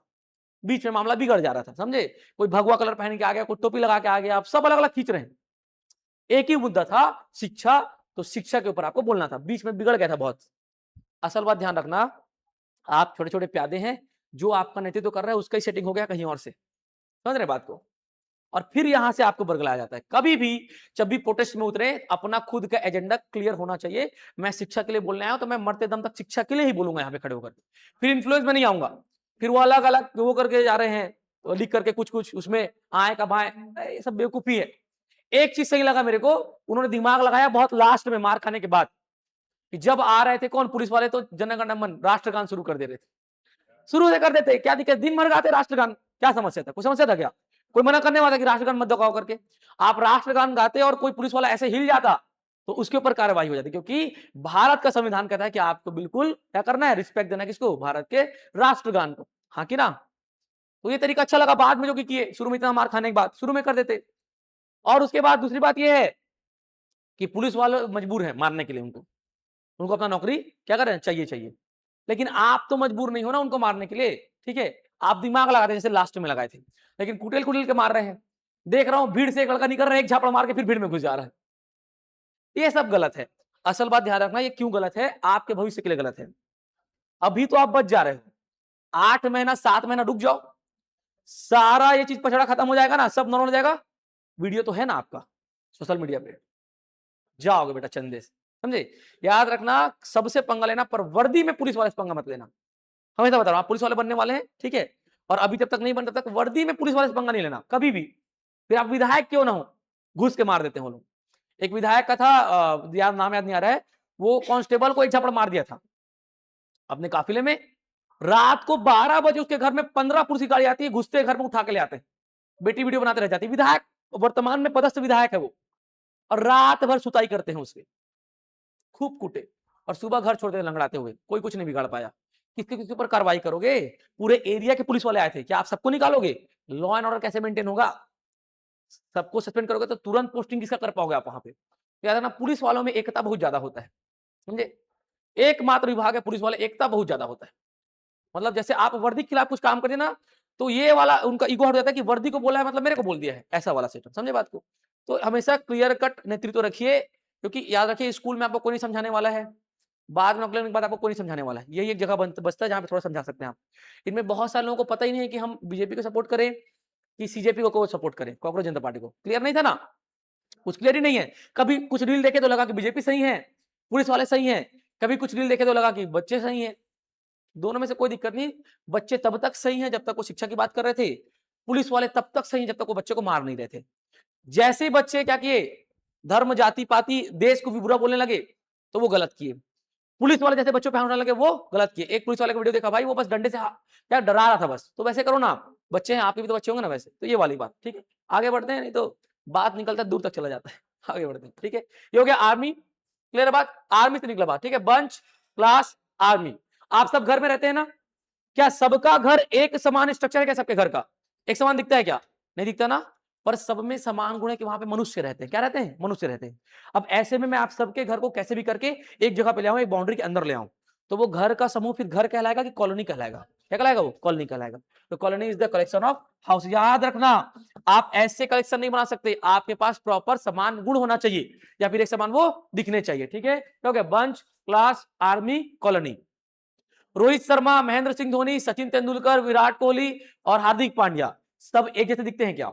बीच में मामला बिगड़ जा रहा था, समझे, कोई भगवा कलर पहन के आ गया, कोई टोपी लगा के आ गया, आप सब अलग अलग खींच रहे हैं। एक ही मुद्दा था, शिक्षा, तो शिक्षा के ऊपर आपको बोलना था, बीच में बिगड़ गया था बहुत। असल बात ध्यान रखना, आप छोटे छोटे प्यादे हैं, जो आपका नेतृत्व कर रहा है उसका ही सेटिंग हो गया कहीं और से, समझ रहे बात को। और फिर यहां से आपको बरगलाया जाता है। कभी भी जब भी प्रोटेस्ट में उतरे, अपना खुद का एजेंडा क्लियर होना चाहिए। मैं शिक्षा के लिए बोलने आया हूं, तो मैं मरते दम तक शिक्षा के लिए ही बोलूंगा यहां पे खड़े होकर, फिर इन्फ्लुएंस में नहीं आऊंगा। फिर वो अलग अलग वो करके जा रहे हैं, तो लिख करके कुछ कुछ उसमें आए का बाएं, ये सब बेवकूफी है। एक चीज सही लगा मेरे को, उन्होंने दिमाग लगाया बहुत लास्ट में मार खाने के बाद, कि जब आ रहे थे कौन पुलिस वाले, तो जन गण मन राष्ट्रगान शुरू कर दे रहे थे। शुरू से कर देते, क्या दिक्कत, दिन भर गाते राष्ट्रगान, क्या समस्या था, कोई समस्या था क्या, कोई मना करने वाला कि राष्ट्रगान मत गाओ करके। आप राष्ट्रगान गाते और कोई पुलिस वाला ऐसे हिल जाता तो उसके ऊपर कार्रवाई हो जाती, क्योंकि भारत का संविधान कहता है कि आपको बिल्कुल क्या करना है, रिस्पेक्ट देना है, किसको, भारत के राष्ट्रगान को, हाँ कि ना। तो ये तरीका अच्छा लगा, बाद में जो किए, शुरू में इतना मार खाने के बाद शुरू में कर देते। और उसके बाद दूसरी बात यह है कि पुलिस वाले मजबूर है मारने के लिए, उनको उनको अपना नौकरी क्या करें, चाहिए चाहिए, लेकिन आप तो मजबूर नहीं हो ना उनको मारने के लिए, ठीक है। आप दिमाग लगाते जैसे लास्ट में लगाए थे, लेकिन कुटिल कुटिल के मार रहे हैं। देख रहा हूं भीड़ से एक लड़का निकल रहा है, एक झापड़ मार के फिर भीड़ में घुस जा रहा है, ये सब गलत है। असल बात ध्यान रखना, ये क्यों गलत है, आपके भविष्य के लिए गलत है। अभी तो आप बच जा रहे हो, 8 महीना 7 महीना रुक जाओ, सारा ये चीज पछड़ा खत्म हो जाएगा ना, सब नॉर्मल हो जाएगा। वीडियो तो है ना आपका सोशल मीडिया पे, जाओगे बेटा चंदे से, समझे। याद रखना, सबसे पंगा लेना, पर वर्दी में पुलिस वाले से पंगा मत लेना। हमेशा बता रहा हूं, आप पुलिस वाले बनने वाले हैं, ठीक है, और अभी जब तक नहीं बन तब तक वर्दी में पुलिस वाले से पंगा नहीं लेना कभी भी। फिर आप विधायक क्यों ना हो, घुस के मार देते हैं वो लोग। एक विधायक का था, याद नाम याद नहीं आ रहा है, वो कांस्टेबल को एक झापड़ मार दिया था अपने काफिले में। रात को 12 बजे उसके घर में 15 पुलिस की गाड़ी आती है, घुसते घर में उठा के ले आते हैं, बेटी वीडियो बनाते रह जाती है। विधायक, वर्तमान में पदस्थ विधायक है वो, और रात भर सुताई करते हैं उसके, खूब कूटे, और सुबह घर छोड़ते लंगड़ाते हुए, कोई कुछ नहीं बिगाड़ पाया। किसके किसके ऊपर कार्रवाई करोगे, पूरे एरिया के पुलिस वाले आए थे, क्या आप सबको निकालोगे, लॉ एंड ऑर्डर कैसे मेंटेन होगा। सबको सस्पेंड करोगे तो तुरंत पोस्टिंग किसका कर पाओगे आप वहां पे। याद रखना, पुलिस वालों में एकता बहुत ज्यादा होता है, समझे, एकमात्र विभाग है पुलिस वाले, एकता बहुत ज्यादा होता है। मतलब जैसे आप वर्दी के खिलाफ कुछ काम कर ना, तो ये वाला उनका ईगो हट जाता है कि वर्दी को बोला है मतलब मेरे को बोल दिया है, ऐसा वाला सिस्टम, समझे बात को। तो हमेशा क्लियर कट नेतृत्व रखिए, क्योंकि याद रखिए स्कूल में आपको कोई नहीं समझाने वाला है, बाद में नौकरी लेने के बाद आपको कोई नहीं समझाने वाला है। यही एक जगह बचता है जहां पे थोड़ा समझा सकते हैं आप। इनमें बहुत सारे लोगों को पता ही नहीं है कि हम बीजेपी को सपोर्ट करें कि सीजेपी को सपोर्ट करें, कांग्रेस जनता पार्टी को, क्लियर नहीं था ना, कुछ क्लियर ही नहीं है। कभी कुछ रील देखे तो लगा कि बीजेपी सही है, पुलिस वाले सही है, कभी कुछ रील देखे तो लगा कि बच्चे सही है। दोनों में से कोई दिक्कत नहीं, बच्चे तब तक सही हैं जब तक वो शिक्षा की बात कर रहे थे, पुलिस वाले तब तक सही हैं जब तक वो बच्चे को मार नहीं रहे थे। जैसे ही बच्चे क्या किए, धर्म जाति पाति देश को भी बुरा बोलने लगे, तो वो गलत किए। पुलिस वाले जैसे बच्चों पे हाथ लगे, वो गलत किए। एक पुलिस वाले का वीडियो देखा भाई, वो बस डंडे से क्या डरा रहा था बस, तो वैसे करो ना आप, बच्चे हैं आपके भी तो बच्चे होंगे ना वैसे, तो ये वाली बात, ठीक है। आगे बढ़ते हैं, नहीं तो बात निकलता दूर तक चला जाता है। आगे बढ़ते हैं, ठीक है। ये हो गया आर्मी, क्लियर बात, आर्मी से निकला बात, ठीक है। बंच, क्लास, आर्मी, आप सब घर में रहते हैं ना, क्या सबका घर एक समान स्ट्रक्चर है क्या, सबके घर का एक समान दिखता है क्या, नहीं दिखता ना। पर सब में समान गुण है कि वहां पे मनुष्य रहते हैं, क्या रहते हैं, मनुष्य रहते हैं। अब ऐसे में मैं आप सबके घर को कैसे भी करके एक जगह पे ले आऊं, एक बाउंड्री के अंदर ले आऊं, तो वो घर का समूह फिर घर कहलाएगा कि कॉलोनी कहलाएगा, क्या कहलाएगा, वो कॉलोनी कहलाएगा। तो colony is the collection of house. याद रखना, आप ऐसे कलेक्शन नहीं बना सकते, आपके पास प्रॉपर समान गुण होना चाहिए, या फिर एक समान वो दिखने चाहिए, ठीक है। तो क्या, bunch, class, army, colony. Rohit Sharma, Mahendra Singh Dhoni, Sachin Tendulkar, Virat Kohli और हार्दिक पांड्या सब एक जैसे दिखते हैं क्या?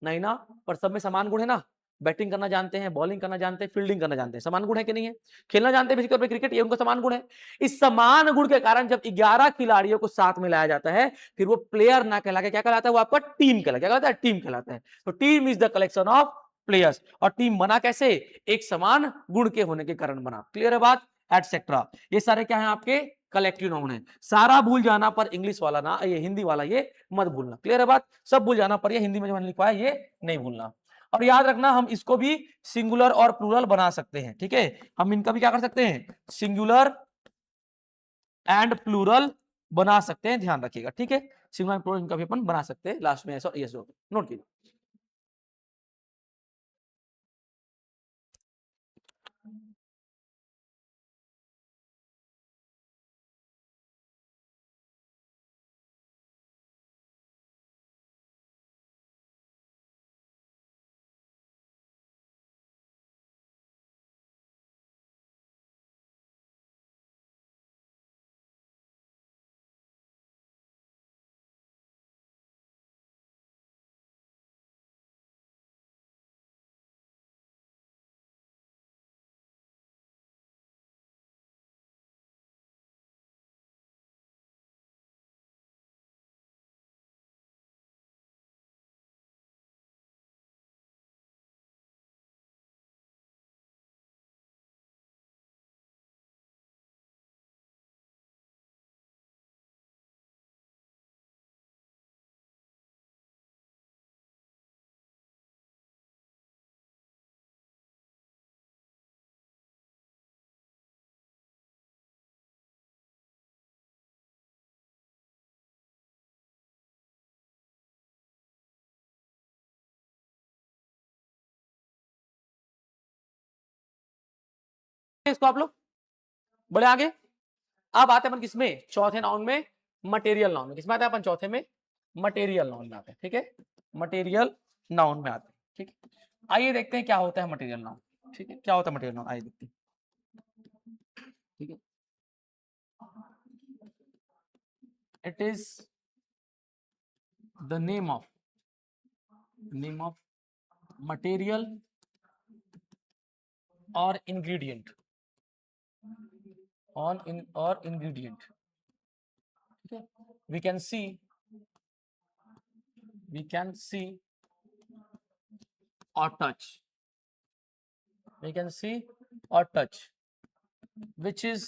नहीं ना, पर सब में समान गुण है ना, बैटिंग करना जानते हैं, बॉलिंग करना जानते हैं, फील्डिंग करना जानते हैं, समान गुण है कि नहीं है? खेलना जानते हैं बेसिक तौर पे क्रिकेट, ये उनका समान गुण है। इस समान गुण के कारण जब 11 खिलाड़ियों को साथ में लाया जाता है, फिर वो प्लेयर ना कहला के क्या कहलाता है? वो आपका टीम कहलाता है। क्या कहलाता है? टीम कहलाता है। तो team is the collection of players. और टीम बना कैसे? एक समान गुण के होने के कारण बना। क्लियर है बात? एटसेट्रा। ये सारे क्या है आपके? कलेक्टिव नाउन है। सारा भूल जाना पर इंग्लिश वाला ना, ये हिंदी वाला ये मत भूलना। क्लियर है बात? सब भूल जाना पर ये हिंदी में जो मैंने लिखा है ये नहीं भूलना। और याद रखना, हम इसको भी सिंगुलर और प्लूरल बना सकते हैं। ठीक है, हम इनका भी क्या कर सकते हैं? सिंगुलर एंड प्लूरल बना सकते हैं, ध्यान रखिएगा। ठीक है, सिंगुलर एंड प्लूरल इनका भी अपन बना सकते हैं। लास्ट में ऐसा यस नोट कीजिए। इसको आप लोग बड़े आगे। अब आते हैं अपन किसमें? चौथे नाउन में, मटेरियल नाउन में। किसमें आते हैं अपन? चौथे में मटेरियल नाउन में आते हैं। ठीक है, मटेरियल नाउन में आते हैं। ठीक है, आइए देखते हैं क्या होता है मटेरियल नाउन। ठीक है, क्या होता है मटेरियल नाउन, आइए देखते हैं। ठीक है, it is the name of material और इंग्रेडिएंट और इंग्रेडिएंट। ठीक है, we can see or touch, which is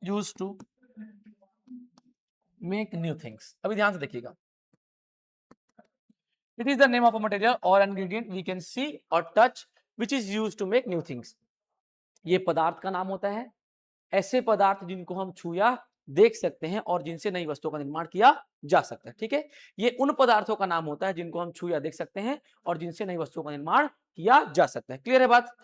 used to make new things. अभी ध्यान से देखिएगा, it is the name of a material or ingredient we can see or touch which is used to make new things. ये पदार्थ का नाम होता है, ऐसे पदार्थ जिनको हम छुया देख सकते हैं और जिनसे नई वस्तुओं का निर्माण किया जा सकता है। ठीक है, ये उन पदार्थों का नाम होता है जिनको हम छुया देख सकते हैं और जिनसे नई वस्तुओं का निर्माण किया जा सकता है। क्लियर है बात?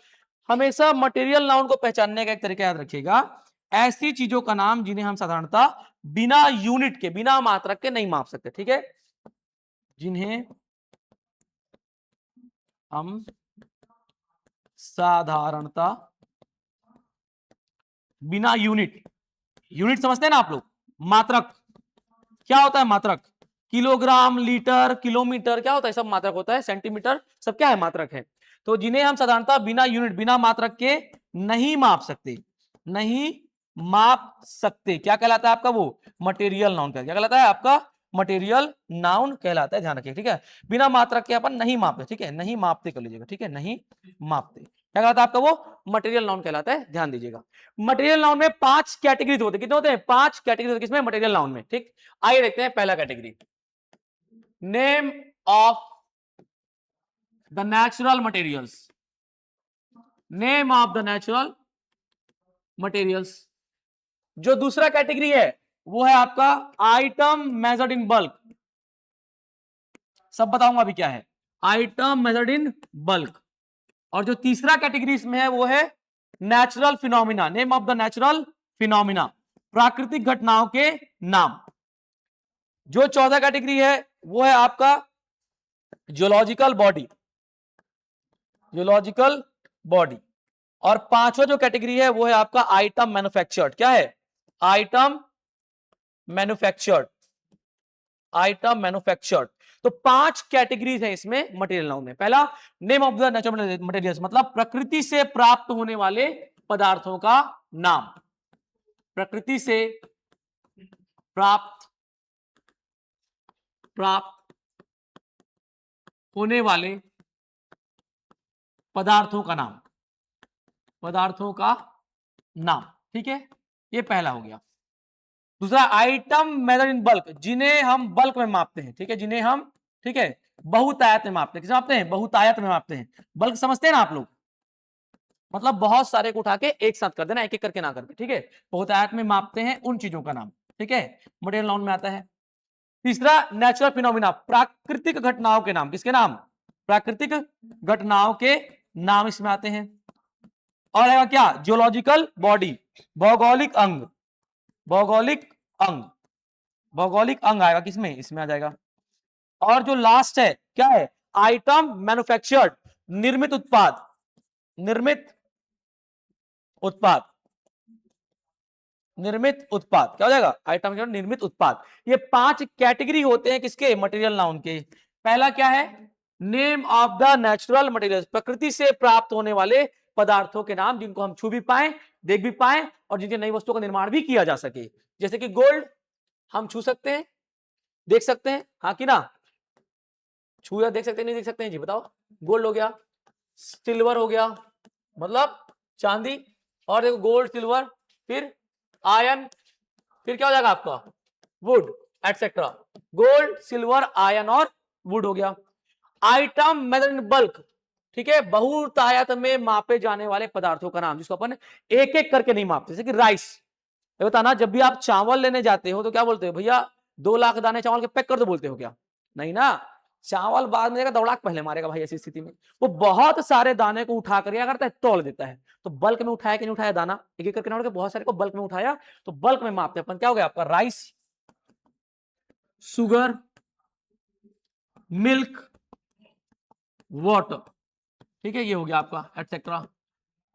हमेशा मटेरियल नाउन को पहचानने का एक तरीका याद रखिएगा, ऐसी चीजों का नाम जिन्हें हम साधारणतः बिना यूनिट के, बिना मात्रक के नहीं माप सकते। ठीक है, जिन्हें हम साधारणतः बिना यूनिट समझते हैं ना आप लोग? मात्रक क्या होता है? मात्रक किलोग्राम, लीटर, किलोमीटर, क्या होता है? सब मात्रक होता है। सेंटीमीटर, सब क्या है? मात्रक है। तो जिन्हें हम साधारणतः बिना यूनिट, बिना मात्रक के नहीं माप सकते, क्या कहलाता है आपका? वो मटेरियल नाउन। क्या कहलाता है आपका? मटेरियल नाउन कहलाता है। ध्यान रखिए। ठीक है, बिना मात्रक के अपन नहीं मापते। ठीक है, नहीं मापते कर लीजिएगा। ठीक है, नहीं मापते क्या कहलाता है आपका? वो मटेरियल नाउन कहलाता है। ध्यान दीजिएगा, मटेरियल नाउन में 5 कैटेगरीज होते हैं। कितने होते हैं? 5 कैटेगरी होते हैं किसमें? मटेरियल नाउन में। ठीक, आइए देखते हैं पहला category, name of the natural materials. Name of the natural materials. जो दूसरा कैटेगरी है वो है आपका आइटम मेजर्ड इन बल्क। सब बताऊंगा अभी क्या है, आइटम मेजर्ड इन बल्क। और जो तीसरा कैटेगरी इसमें है वो है natural phenomena. Name of the natural phenomena, प्राकृतिक घटनाओं के नाम। जो चौथा कैटेगरी है वो है आपका जियोलॉजिकल बॉडी। और पांचवा जो कैटेगरी है वो है आपका आइटम मैन्युफैक्चर्ड। क्या है? Item manufactured. Item manufactured. तो पांच कैटेगरीज है इसमें मटेरियल नाउन में। पहला, name of the natural materials, मतलब प्रकृति से प्राप्त होने वाले पदार्थों का नाम। प्रकृति से प्राप्त प्राप्त होने वाले पदार्थों का नाम। पदार्थों का नाम, ठीक है, ये पहला हो गया। दूसरा, आइटम मेजर इन बल्क, जिन्हें हम बल्क में मापते हैं, ठीक है, जिन्हें हम, ठीक है, बहुतायत में मापते हैं। किसे मापते हैं? बहुतायत में मापते हैं। बल्क समझते हैं ना आप लोग, मतलब बहुत सारे को उठा के एक साथ कर देना, एक एक करके ना करके, ठीक है। बहुतायत में मापते हैं उन चीजों का नाम, ठीक है, मटेरियल नाउन में आता है। तीसरा, नेचुरल फिनोमिना, प्राकृतिक घटनाओं के नाम। किसके नाम? प्राकृतिक घटनाओं के नाम इसमें आते हैं। और आएगा क्या? जियोलॉजिकल बॉडी, भौगोलिक अंग। भौगोलिक अंग, भौगोलिक अंग आएगा किसमें? इसमें आ जाएगा। और जो लास्ट है क्या है? आइटम मैन्युफैक्चर्ड, निर्मित उत्पाद। निर्मित उत्पाद, निर्मित उत्पाद क्या हो जाएगा? आइटम निर्मित उत्पाद। ये पांच कैटेगरी होते हैं किसके? मटेरियल नाउन के। पहला क्या है? Name of the natural material, प्रकृति से प्राप्त होने वाले पदार्थों के नाम, जिनको हम छू भी पाए, देख भी पाए, और जिनसे नई वस्तुओं का निर्माण भी किया जा सके। जैसे कि गोल्ड हम छू सकते हैं, देख सकते हैं, हाँ कि ना? छू या देख सकते हैं, नहीं देख सकते हैं जी बताओ? गोल्ड हो गया, सिल्वर हो गया, मतलब चांदी, और देखो गोल्ड, सिल्वर, फिर आयन, फिर क्या हो जाएगा आपका? Would, etcetera. Gold, silver, ion और वुड हो गया। आइटम मेजर इन बल्क, ठीक है, बहुतायत में मापे जाने वाले पदार्थों का नाम, जिसको अपन एक एक करके नहीं मापते। जैसे कि राइस, ये बताना, जब भी आप चावल लेने जाते हो तो क्या बोलते हो? भैया 2 लाख दाने चावल के पैक कर दो, बोलते हो क्या? नहीं ना, चावल बाद में देगा, दौड़ाक पहले मारेगा भाई। ऐसी स्थिति में वो बहुत सारे दाने को उठा कर क्या करता है? तौल देता है। तो बल्क में उठाया कि नहीं उठाया दाना, एक एक करके ना, बहुत सारे को बल्क में उठाया, तो बल्क में मापते अपन। क्या हो गया आपका? राइस, शुगर, मिल्क, वाटर, ठीक है, ये हो गया आपका, एटसेट्रा।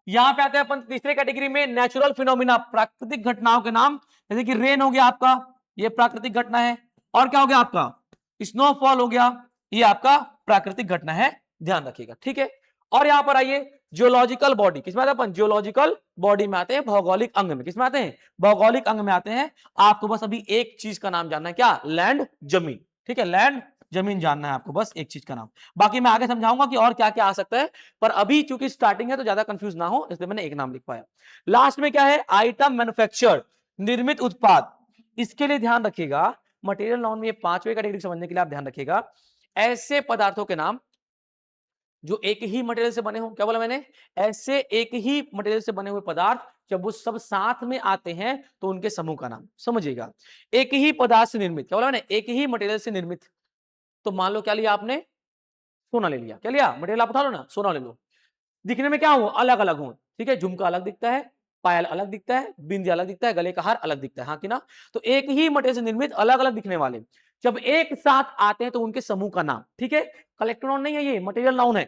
यहां पे आते हैं अपन तीसरे कैटेगरी में, नेचुरल फिनोमिना, प्राकृतिक घटनाओं के नाम। जैसे कि रेन हो गया आपका, ये प्राकृतिक घटना है। और क्या हो गया आपका? स्नोफॉल हो गया, ये आपका प्राकृतिक घटना है, ध्यान रखिएगा, ठीक है। और यहां पर आइए, जियोलॉजिकल बॉडी, किसमें आते हैं अपन? जियोलॉजिकल बॉडी में आते हैं, भौगोलिक अंग में। किसमें आते हैं? भौगोलिक अंग में आते हैं। आपको बस अभी एक चीज का नाम जानना है, क्या? लैंड, जमीन, ठीक है, लैंड, जमीन जानना है आपको, बस एक चीज का नाम। बाकी मैं आगे समझाऊंगा कि और क्या क्या आ सकता है, पर अभी चूंकि स्टार्टिंग है तो ज्यादा कंफ्यूज ना हो, इसलिए मैंने एक नाम लिख पाया। लास्ट में क्या है? आइटम मैन्युफैक्चर्ड, निर्मित उत्पाद। इसके लिए ध्यान रखिएगा, मटेरियल नाउन में ये पांचवें कैटेगरी समझने के लिए आप ध्यान रखिएगा, ऐसे पदार्थों के नाम जो एक ही मटेरियल से बने हो। क्या बोला मैंने? ऐसे एक ही मटेरियल से बने हुए पदार्थ जब वो सब साथ में आते हैं तो उनके समूह का नाम। समझिएगा, एक ही पदार्थ से निर्मित, क्या बोला मैंने? एक ही मटेरियल से निर्मित। तो मान लो क्या लिया आपने? सोना ले लिया। क्या लिया? मटेरियल आप उठा लो ना, सोना ले लो। दिखने में क्या हो? अलग अलग हो, ठीक है, झुमका अलग दिखता है, पायल अलग दिखता है, बिंदी अलग दिखता है, गले का हार अलग दिखता है, हाँ कि ना? तो एक ही मटेरियल से निर्मित अलग अलग दिखने वाले जब एक साथ आते हैं तो उनके समूह का नाम, ठीक है। कलेक्टिव नाउन नहीं है, ये मटेरियल नाउन है।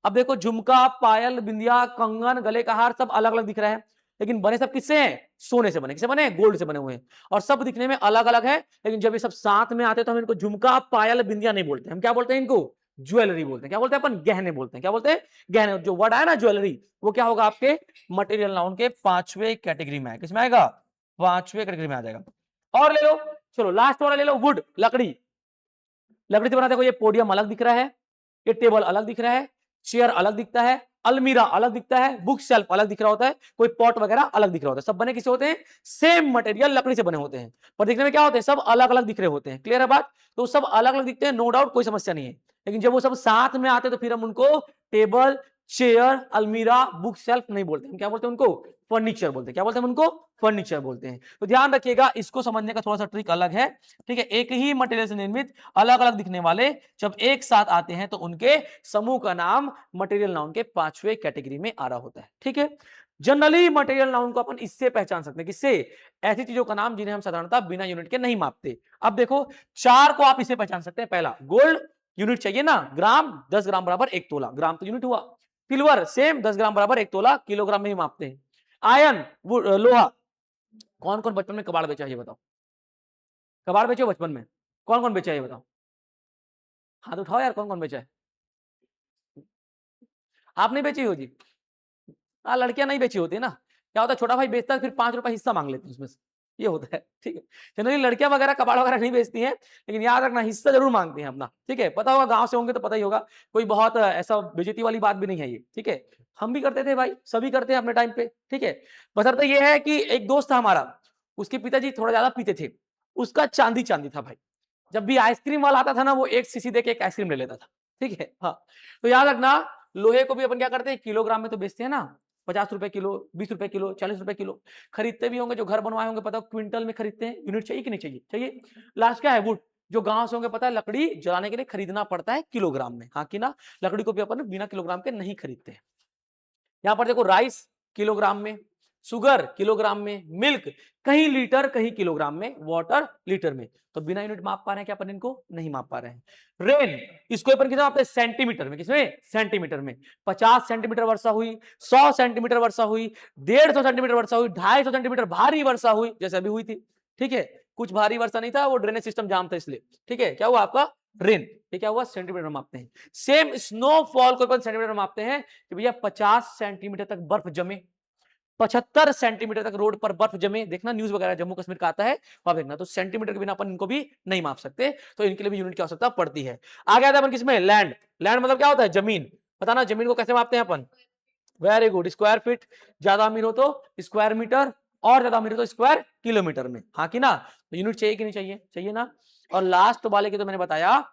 अब देखो, झुमका, पायल, बिंदिया, कंगन, गले का हार सब अलग अलग दिख रहा है, लेकिन बने सब किससे हैं? सोने से बने। किससे बने? गोल्ड से बने हुए हैं। और सब दिखने में अलग अलग है, लेकिन जब ये सब साथ में आते हैं तो हम इनको झुमका, पायल, बिंदिया नहीं बोलते, हम क्या बोलते हैं? इनको ज्वेलरी बोलते हैं। क्या बोलते हैं अपन? गहने बोलते हैं। क्या बोलते हैं? गहने। जो वर्ड आया ना ज्वेलरी, वो क्या होगा? आपके मटेरियल नाउन के पांचवे कैटेगरी में है। किसमें आएगा? पांचवे कैटेगरी में आ जाएगा। और ले लो, चलो लास्ट वाला ले लो, वुड, लकड़ी। लकड़ी से बना, देखो ये पोडियम अलग दिख रहा है, ये टेबल अलग दिख रहा है, चेयर अलग दिखता है, अलमीरा अलग दिखता है, बुक शेल्फ अलग दिख रहा होता है, कोई पॉट वगैरह अलग दिख रहा होता है। सब बने किसे होते हैं? सेम मटेरियल लकड़ी से बने होते हैं, पर दिखने में क्या होते हैं? सब अलग अलग दिख रहे होते हैं। क्लियर है बात? तो सब अलग अलग दिखते हैं, नो डाउट, कोई समस्या नहीं है। लेकिन जब वो सब साथ में आते हैं तो फिर हम उनको टेबल, चेयर, अलमीरा, बुक शेल्फ नहीं बोलते, हम क्या बोलते हैं? उनको फर्नीचर बोलते हैं। क्या बोलते हैं? उनको फर्नीचर बोलते हैं। तो ध्यान रखिएगा, इसको समझने का थोड़ा सा ट्रिक अलग है, ठीक है। एक ही मटेरियल से निर्मित अलग अलग दिखने वाले जब एक साथ आते हैं तो उनके समूह का नाम मटेरियल नाउन के पांचवे कैटेगरी में आ रहा होता है, ठीक है। जनरली मटेरियल नाउन को अपन इससे पहचान सकते हैं, किससे? ऐसी चीजों का नाम जिन्हें हम साधारणतः बिना यूनिट के नहीं मापते। अब देखो, चार को आप इसे पहचान सकते हैं। पहला, गोल्ड, यूनिट चाहिए ना, ग्राम, 10 ग्राम बराबर 1 तोला, ग्राम तो यूनिट हुआ। सिल्वर सेम 10 ग्राम बराबर 1 तोला, किलोग्राम में ही मापते हैं। आयरन लोहा, कौन कौन बचपन में कबाड़ बेचा है ये बताओ? कबाड़ बेचे हो बचपन में? कौन कौन बेचा है ये बताओ? हाथ उठाओ यार, कौन कौन बेचा है? आप नहीं बेची हो जी? हाँ, लड़कियां नहीं बेची होती है ना। क्या होता है, छोटा भाई बेचता है फिर 5 रुपए हिस्सा मांग लेते हैं उसमें से, ये होता है। ठीक है, जनरली लड़कियां वगैरह कबाड़ वगैरह नहीं बेचती हैं, लेकिन याद रखना हिस्सा जरूर मांगती हैं अपना। ठीक है, पता होगा, गांव से होंगे तो पता ही होगा, कोई बहुत ऐसा बेइज्जती वाली बात भी नहीं है ये। ठीक है, हम भी करते थे भाई, सभी करते हैं अपने टाइम पे। ठीक है, बशर्ते ये है कि एक दोस्त था हमारा, उसके पिताजी थोड़ा ज्यादा पीते थे, उसका चांदी चांदी था भाई। जब भी आइसक्रीम वाला आता था ना, वो 1 सीसी दे के एक आइसक्रीम ले लेता था। ठीक है, हाँ, तो याद रखना, लोहे को भी अपन क्या करते हैं, किलोग्राम में तो बेचते हैं ना, 50 रुपए किलो, 20 रुपए किलो, 40 रुपए किलो। खरीदते भी होंगे, जो घर बनवाए होंगे, पता हो क्विंटल में खरीदते हैं। यूनिट चाहिए कि नहीं चाहिए? चाहिए। लास्ट क्या है, वुड। जो गांव से होंगे, पता है लकड़ी जलाने के लिए खरीदना पड़ता है किलोग्राम में, हाँ कि ना? लकड़ी को भी अपन बिना किलोग्राम के नहीं खरीदते हैं। यहां पर देखो, राइस किलोग्राम में, शुगर किलोग्राम में, मिल्क कहीं लीटर कहीं किलोग्राम में, वाटर लीटर में। तो बिना यूनिट माप पा रहे हैं क्या अपन? इनको नहीं माप पा रहे हैं। रेन, इसको अपन कितना मापते हैं? सेंटीमीटर में। किसमें? सेंटीमीटर में। 50 सेंटीमीटर वर्षा हुई, 100 सेंटीमीटर वर्षा हुई, 150 सेंटीमीटर वर्षा हुई, 250 सेंटीमीटर भारी वर्षा हुई, जैसे अभी हुई थी। ठीक है, कुछ भारी वर्षा नहीं था, वो ड्रेनेज सिस्टम जाम था इसलिए। ठीक है, क्या हुआ आपका? रेन। ये क्या हुआ? सेंटीमीटर में मापते हैं। सेम स्नोफॉल को अपन सेंटीमीटर में मापते हैं कि भैया 50 सेंटीमीटर तक बर्फ जमे, 75 सेंटीमीटर तक रोड पर बर्फ जमे। देखना न्यूज वगैरह जम्मू कश्मीर का आता है, वहां देखना। तो सेंटीमीटर के बिना अपन इनको भी नहीं माप सकते, तो इनके लिए भी यूनिट की आवश्यकता पड़ती है। आगे आता है अपन किसमें? लैंड। लैंड मतलब क्या होता है? जमीन। बताना जमीन को कैसे मापते हैं अपन? Very good, square feet. ज्यादा अमीर हो तो स्क्वायर मीटर, और ज्यादा अमीर हो तो स्क्वायर किलोमीटर में, हाँ कि ना? तो यूनिट चाहिए कि नहीं चाहिए? चाहिए ना। और लास्ट वाले की तो मैंने बताया,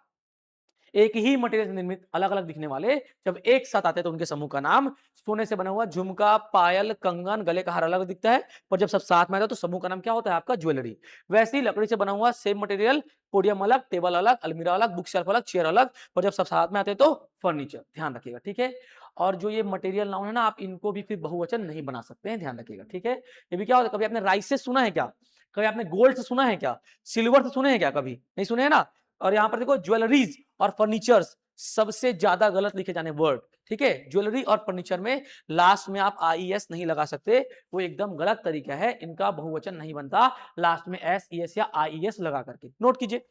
एक ही मटेरियल से निर्मित अलग अलग दिखने वाले जब एक साथ आते हैं तो उनके समूह का नाम। सोने से बना हुआ झुमका, पायल, कंगन, गले का हार अलग दिखता है, पर जब सब साथ में आता है तो समूह का नाम क्या होता है? आपका ज्वेलरी। वैसे ही लकड़ी से बना हुआ सेम मटेरियल, पोडियम अलग, टेबल अलग, अलमीरा अलग, बुक शेल्फ अलग, चेयर अलग, पर जब सब साथ में आते हैं तो फर्नीचर। ध्यान रखिएगा, ठीक है। और जो ये मटेरियल नाउन है ना, आप इनको भी फिर बहुवचन नहीं बना सकते हैं, ध्यान रखिएगा, ठीक है। ये भी क्या होता है, कभी आपने राइस से सुना है क्या? कभी आपने गोल्ड से सुना है क्या? सिल्वर से सुने हैं क्या? कभी नहीं सुने हैं ना। और यहां पर देखो, ज्वेलरीज और फर्नीचर्स सबसे ज्यादा गलत लिखे जाने वर्ड, ठीक है। ज्वेलरी और फर्नीचर में लास्ट में आप आईएस नहीं लगा सकते, वो एकदम गलत तरीका है, इनका बहुवचन नहीं बनता लास्ट में एस ई एस या आईएस लगा करके। नोट कीजिए,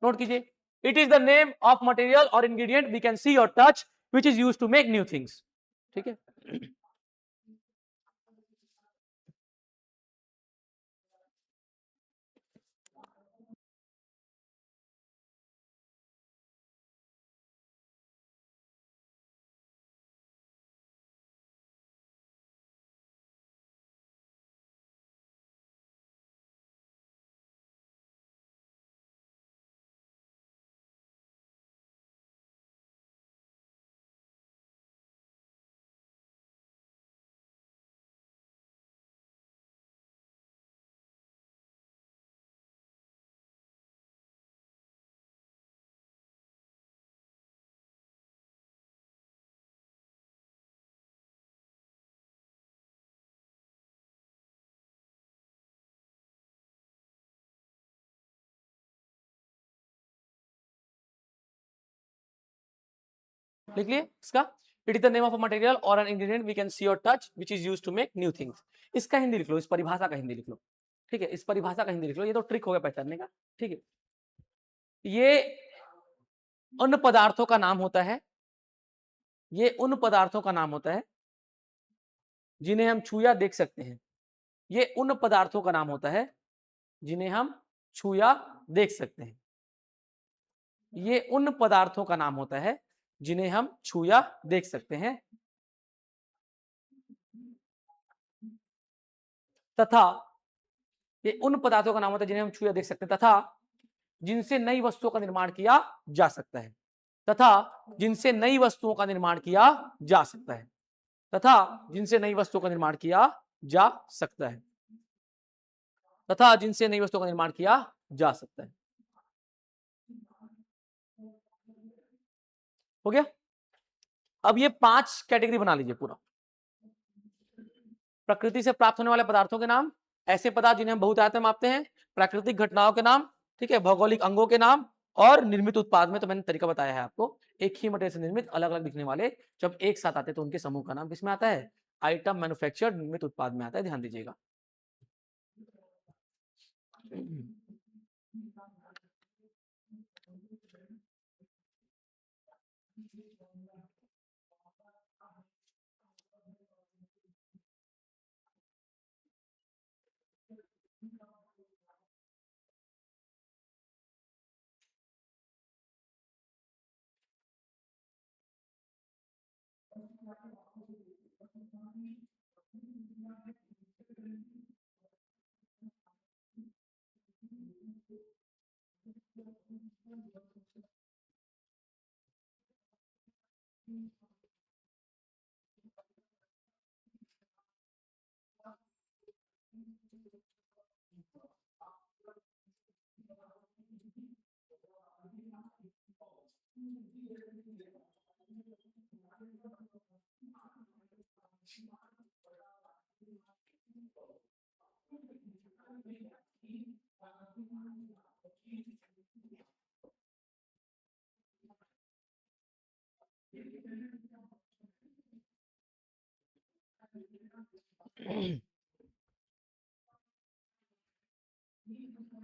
नोट कीजिए। It is the name of material और इंग्रेडिएंट वी कैन सी और touch which is used to make new things, ठीक है। लिख लिए इसका। It is the name of a material और an ingredient we can see और touch which is used to make new things. इसका हिंदी लिख लो, इस परिभाषा का हिंदी लिख लो, ठीक है। इस परिभाषा का हिंदी लिख लो, ये तो ट्रिक हो गया पहचानने का, ठीक है। ये उन पदार्थों का नाम होता है, ये उन पदार्थों का नाम होता है जिन्हें हम छू या देख सकते हैं। ये उन पदार्थों का नाम होता है जिन्हें हम छू या देख सकते हैं। ये उन पदार्थों का नाम होता है जिन्हें हम छू या देख सकते हैं, तथा ये उन पदार्थों का नाम होता है जिन्हें हम छू या देख सकते हैं, तथा जिनसे नई वस्तुओं का निर्माण किया जा सकता है, तथा जिनसे नई वस्तुओं का निर्माण किया जा सकता है, तथा जिनसे नई वस्तुओं का निर्माण किया जा सकता है, तथा जिनसे नई वस्तुओं का निर्माण किया जा सकता है। हो गया। अब ये 5 कैटेगरी बना लीजिए पूरा। प्रकृति से प्राप्त होने वाले पदार्थों के नाम, ऐसे पदार्थ जिन्हें हम बहुतायत में मापते हैं, प्राकृतिक घटनाओं के नाम, ठीक है, भौगोलिक अंगों के नाम, और निर्मित उत्पाद में तो मैंने तरीका बताया है आपको, एक ही मटेरियल से निर्मित अलग अलग दिखने वाले जब एक साथ आते हैं तो उनके समूह का नाम किसमें आता है? आइटम मैन्युफैक्चर्ड, निर्मित उत्पाद में आता है, ध्यान दीजिएगा।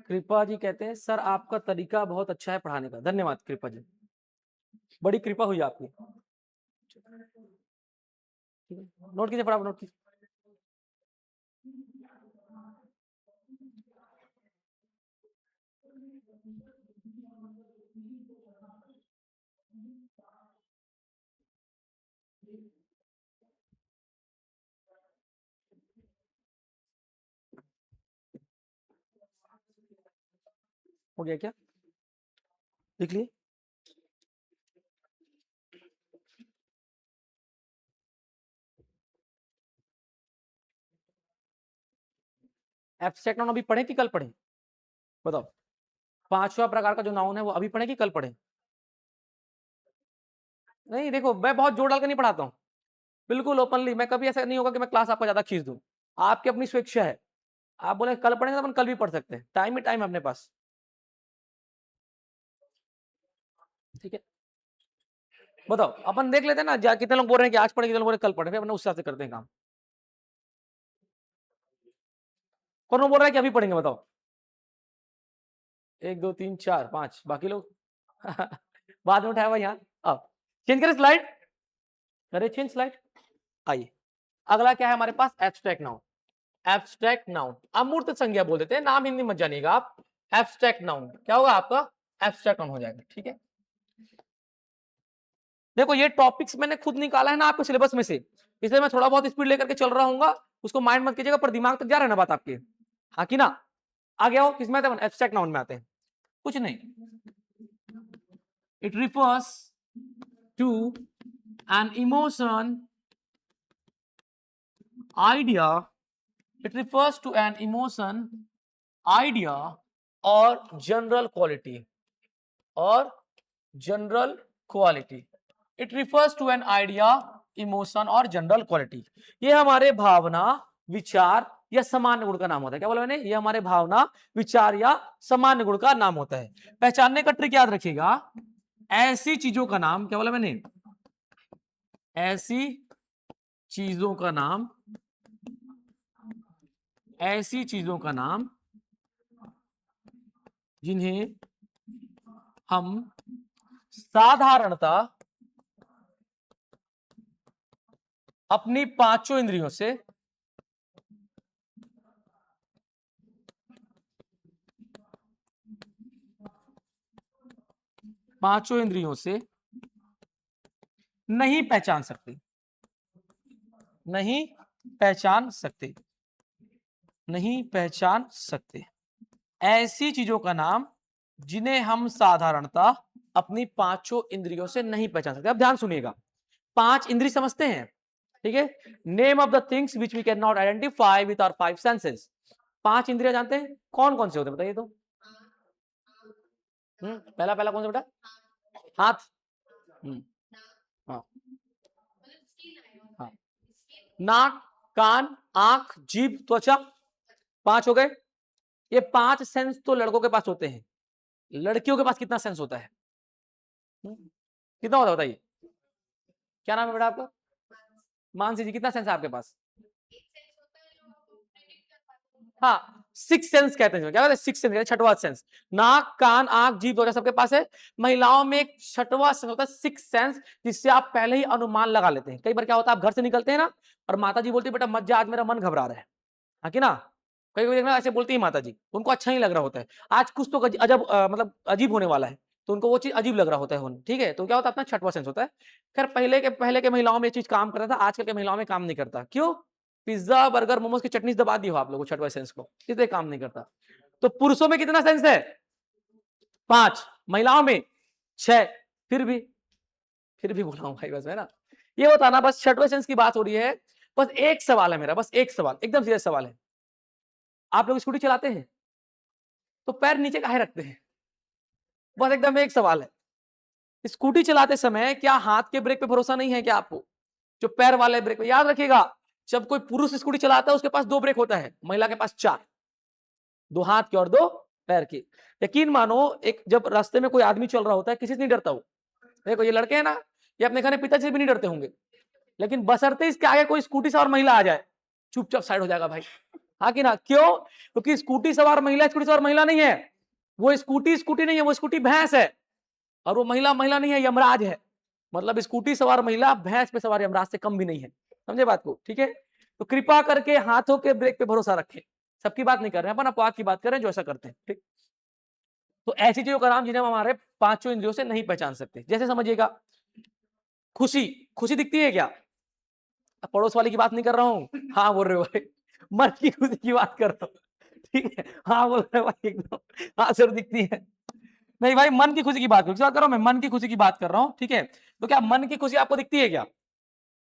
कृपा जी कहते हैं सर आपका तरीका बहुत अच्छा है पढ़ाने का। धन्यवाद कृपा जी, बड़ी कृपा हुई आपकी। नोट कीजिए फटाफट, नोट कीजिए। हो गया क्या? लिख लिए? एब्स्ट्रैक्ट नाउन अभी पढ़े कि कल पढ़े? बताओ। पांचवा प्रकार का जो नाउन है वो अभी पढ़े कि कल पढ़े? नहीं देखो, मैं बहुत जोर डाल कर नहीं पढ़ाता हूँ, बिल्कुल ओपनली। मैं कभी ऐसा नहीं होगा कि मैं क्लास आपका ज्यादा खींच दूं। आपकी अपनी स्वेच्छा है, आप बोले कल पढ़ेंगे तो अपन कल भी पढ़ सकते हैं, टाइम ही टाइम है अपने पास। ठीक है, बताओ अपन देख लेते हैं ना, कितने लोग बोल रहे हैं कि आज पढ़े, कितने लोग बोल रहे हैं कल पढ़े, अपने उस हिसाब से करते हैं काम। कौन बोल रहा है कि अभी पढ़ेंगे? बताओ। 1 2 3 4 5, बाकी लोग बाद में उठाया हुआ यहाँ। अब चेंज करें स्लाइड, करे चेंज स्लाइड। आइए, अगला क्या है हमारे पास? Abstract noun. एब्स्ट्रैक्ट नाउन अमूर्त संज्ञा बोल देते हैं, नाम हिंदी मत जानिएगा आप। एब्स्ट्रैक्ट नाउन क्या होगा आपका? एब्स्ट्रैक्ट नाउन हो जाएगा। ठीक है, देखो ये टॉपिक्स मैंने खुद निकाला है ना आपके सिलेबस में से, इसलिए मैं थोड़ा बहुत स्पीड लेकर के चल रहा हूँ, उसको माइंड मत कीजिएगा, पर दिमाग तक जा रहा है ना बात आपके? हाँ कि ना? आ गया हो? किसमें आते हैं? एब्स्ट्रैक्ट नाउन में आते हैं। कुछ नहीं, it refers to an emotion, idea, it refers to an emotion, idea or general quality, it refers to an idea, emotion और जनरल क्वालिटी। ये हमारे भावना, विचार या सामान्य गुण का नाम होता है। क्या बोला मैंने? ये हमारे भावना, विचार या सामान्य गुण का नाम होता है। पहचानने का ट्रिक याद रखिएगा, ऐसी चीजों का नाम, क्या बोला मैंने? ऐसी चीजों का नाम, ऐसी चीजों का नाम जिन्हें हम साधारणतः अपनी पांचों इंद्रियों से नहीं पहचान सकते, नहीं पहचान सकते, नहीं पहचान सकते। ऐसी चीजों का नाम जिन्हें हम साधारणतः अपनी पांचों इंद्रियों से नहीं पहचान सकते। अब ध्यान सुनिएगा, 5 इंद्रिय समझते हैं, ठीक है? Name of the things which we can not identify with our 5 senses. 5 इंद्रिय जानते हैं? कौन कौन से होते हैं बताइए तो? पहला पहला कौन सा बेटा? हाथ। हाँ, हाँ, नाक, कान, आंख, जीभ, त्वचा, 5 हो गए। ये 5 सेंस तो लड़कों के पास होते हैं, लड़कियों के पास कितना सेंस होता है? कितना होता है बताइए? क्या नाम है बेटा आपका? मानसी जी, कितना सेंस है आपके पास? हाँ, सिक्स सेंस कहते हैं, क्या कहते हैं? सिक्स सेंस, छठवां सेंस। नाक, कान, आंख, जीभ वगैरह सबके पास है। महिलाओं में एक छठवां सेंस होता है, सिक्स सेंस, जिससे आप पहले ही अनुमान लगा लेते हैं। कई बार क्या होता है, आप घर से निकलते हैं ना, और माता जी बोलती है बेटा मत जा, आज मेरा मन घबरा रहा है, हाँ कि ना? कई बार देखना ऐसे बोलती है माता जी, उनको अच्छा नहीं लग रहा होता है, आज कुछ तो अजब मतलब अजीब होने वाला है, तो उनको वो चीज अजीब लग रहा होता है होने, ठीक है? तो क्या होता है, अपना छठवां सेंस होता है। खैर पहले के महिलाओं में ये चीज काम करता था, आजकल के महिलाओं में काम नहीं करता। क्यों? पिज्जा, बर्गर, मोमोज की चटनी दबा दी हो आप लोगों छठवां सेंस को, इसलिए काम नहीं करता। तो पुरुषों में कितना सेंस है? 5, महिलाओं में 6। फिर भी बोल रहा हूं भाई, बस है ना, ये बताना बस, छठवें सेंस की बात हो रही है। बस एक सवाल है मेरा, बस एक सवाल, एकदम सीरियस सवाल है। आप लोग स्कूटी चलाते हैं तो पैर नीचे काहे रखते हैं? बस एकदम एक सवाल है। स्कूटी चलाते समय क्या हाथ के ब्रेक पे भरोसा नहीं है क्या आपको? जो पैर वाले ब्रेक पे, याद रखिएगा, जब कोई पुरुष स्कूटी चलाता है उसके पास 2 ब्रेक होता है, महिला के पास 4, 2 हाथ के और 2 पैर के। यकीन मानो, एक जब रास्ते में कोई आदमी चल रहा होता है, किसी से नहीं डरता वो। देखो ये लड़के हैं ना, ये अपने घर में पिताजी से भी नहीं डरते होंगे, लेकिन बशर्ते इसके आगे कोई स्कूटी सवार महिला आ जाए, चुपचाप साइड हो जाएगा भाई, हाँ कि ना? क्यों? क्योंकि स्कूटी सवार महिला स्कूटी सवार महिला नहीं है, वो स्कूटी नहीं है, वो स्कूटी भैंस है। और वो महिला महिला नहीं है, यमराज है। मतलब स्कूटी सवार महिला भैंस पे सवार यमराज से कम भी नहीं है। समझे बात को? ठीक है, तो कृपा करके हाथों के ब्रेक पे भरोसा रखें। सबकी बात नहीं कर रहे हैं अपन, अपवाद की बात कर रहे हैं जो ऐसा करते हैं, ठीक? तो ऐसी चीजों का नाम जिन्हें हम हमारे पांचों इंद्रियों से नहीं पहचान सकते। जैसे समझिएगा, खुशी, खुशी दिखती है क्या? पड़ोस वाले की बात नहीं कर रहा हूं, हाँ बोल रहे हो भाई, मन की खुशी की बात कर रहा हूँ, ठीक है? हाँ बोल रहे हो भाई एकदम, हाँ सर दिखती है। नहीं भाई, मन की खुशी की बात कर रहा हूं मैं, मन की खुशी की बात कर रहा हूं, ठीक है? तो क्या मन की खुशी आपको दिखती है क्या?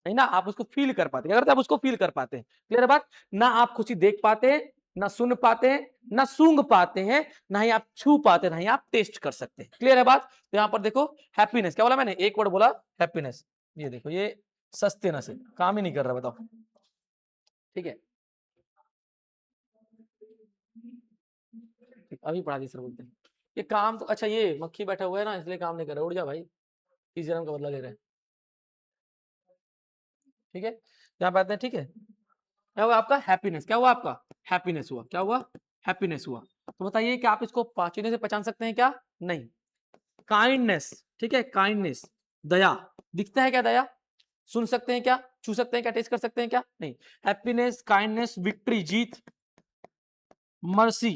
नहीं ना, आप उसको फील कर पाते हैं। क्या करते हैं? आप उसको फील कर पाते हैं। क्लियर है बात? ना आप खुशी देख पाते हैं, ना सुन पाते हैं, ना सूंघ पाते हैं, ना ही आप छू पाते हैं, ना ही आप टेस्ट कर सकते हैं। क्लियर है बात? तो यहां पर देखो, हैप्पीनेस, क्या बोला मैंने? एक वर्ड बोला, हैप्पीनेस। ये देखो, ये सस्तेनेस है, काम ही नहीं कर रहा, बताओ, ठीक है? अभी पढ़ा दी सर, बोलते हैं ये काम तो, अच्छा ये मक्खी बैठा हुआ है ना, इसलिए काम नहीं कर रहा, उड़ जा भाई, किस जन्म का बदला ले रहे हैं, ठीक है? यहाँ पे आते हैं, ठीक है? क्या हुआ आपका? हैप्पीनेस। क्या हुआ आपका? हैप्पीनेस हुआ। क्या हुआ? हैप्पीनेस हुआ। तो बताइए कि आप इसको पांचों से पहचान सकते हैं क्या? नहीं। काइंडनेस, ठीक है, काइंडनेस, दया, दिखता है क्या दया? सुन सकते हैं क्या? छू सकते हैं क्या? टेस्ट कर सकते हैं क्या? नहीं। हैप्पीनेस, काइंडनेस, विक्ट्री, जीत, मर्सी,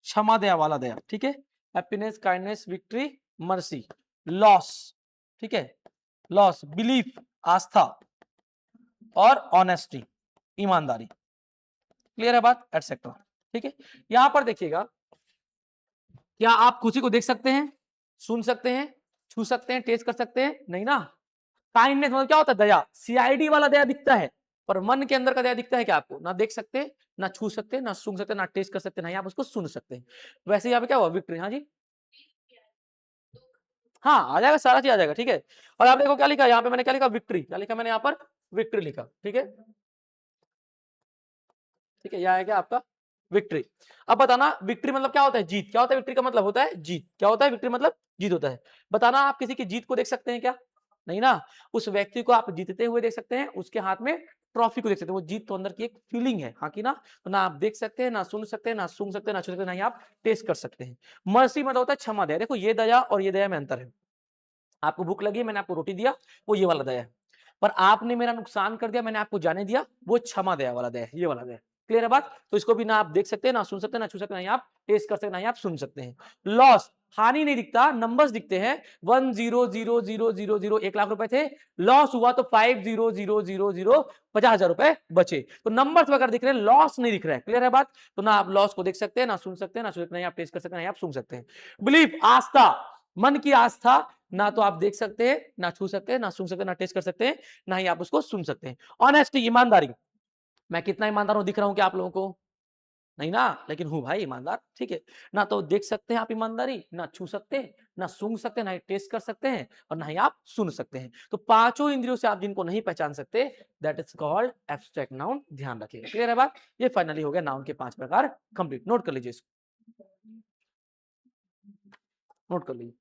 क्षमा दया वाला दया, ठीक है? Happiness, kindness, victory, mercy, loss, ठीक है, लॉस, बिलीफ, आस्था, और ऑनेस्टी, ईमानदारी। क्लियर है बात? एटसेट्रा, ठीक है? यहां पर देखिएगा, क्या आप खुशी को देख सकते हैं, सुन सकते हैं, छू सकते हैं, टेस्ट कर सकते हैं? नहीं ना। काइंडनेस मतलब क्या होता है? दया, सीआईडी वाला दया दिखता है, पर मन के अंदर का दया दिखता है क्या आपको? ना देख सकते, ना छू सकते, ना सूंघ सकते, ना टेस्ट कर सकते, ना ही आप उसको सुन सकते हैं। वैसे यहाँ पे क्या हुआ? विक्ट्री। हाँ जी, हाँ आ जाएगा, सारा चीज आ जाएगा, ठीक है? और आप देखो क्या लिखा यहाँ पे, मैंने क्या लिखा? विक्ट्री। क्या लिखा मैंने यहाँ पर? विक्ट्री लिखा, ठीक है? ठीक है, यह है क्या आपका? विक्ट्री। अब बताना, विक्ट्री मतलब क्या होता है? जीत। क्या होता है? विक्ट्री का मतलब होता है जीत। क्या होता है? विक्ट्री मतलब जीत होता है। बताना, आप किसी की जीत को देख सकते हैं क्या? नहीं ना। उस व्यक्ति को आप जीतते हुए देख सकते हैं, उसके हाथ में ट्रॉफी को देख सकते हैं, वो जीत तो अंदर की एक फीलिंग है, हाँ कि ना? तो ना आप देख सकते हैं, ना सुन सकते हैं, ना सूंघ सकते हैं, ना छू सकते हैं, ना ही आप टेस्ट कर सकते हैं। मर्सी मतलब होता है क्षमा दया। देखो ये दया और ये दया में अंतर है। आपको भूख लगी, मैंने आपको रोटी दिया, वो ये वाला दया है। पर आपने मेरा नुकसान कर दिया, मैंने आपको जाने दिया, वो क्षमा दया वाला दया है, ये वाला दया। क्लियर है बात? तो इसको भी ना आप देख सकते हैं, ना सुन सकते हैं, ना छू सकते हैं, ना ही आप टेस्ट कर सकते हैं, ना ही आप सुन सकते हैं। लॉस, हानि नहीं दिखता, नंबर्स दिखते हैं। 1,0,0,0,0,0 1 लाख रुपए थे, लॉस हुआ तो 5,0,0,0,0 50,000 रुपए बचे। तो नंबर्स वगैरह दिख रहे हैं, लॉस नहीं दिख रहा है। क्लियर है बात? तो ना आप लॉस को देख सकते हैं, ना सुन सकते हैं, ना छू सकते हैं, ना ही आप टेस्ट कर सकते हैं, ना ही आप सुन सकते हैं। बिलीफ, आस्था, मन की आस्था, ना तो आप देख सकते हैं, ना छू सकते हैं, ना सुन सकते हैं, ना टेस्ट कर सकते हैं, ना ही आप उसको सुन सकते हैं। ऑनेस्टी, ईमानदारी, मैं कितना ईमानदार हूं दिख रहा हूं क्या आप लोगों को? नहीं ना, लेकिन हूं भाई ईमानदार, ठीक है? ना तो देख सकते हैं आप ईमानदारी, ना छू सकते हैं, ना सूंघ सकते हैं, ना ही टेस्ट कर सकते हैं, और ना ही आप सुन सकते हैं। तो पांचों इंद्रियों से आप जिनको नहीं पहचान सकते, that is called abstract noun. ध्यान रखिएगा। क्लियर है बात? ये फाइनली हो गया नाउन के 5 प्रकार कंप्लीट। नोट कर लीजिए इसको, नोट कर लीजिए।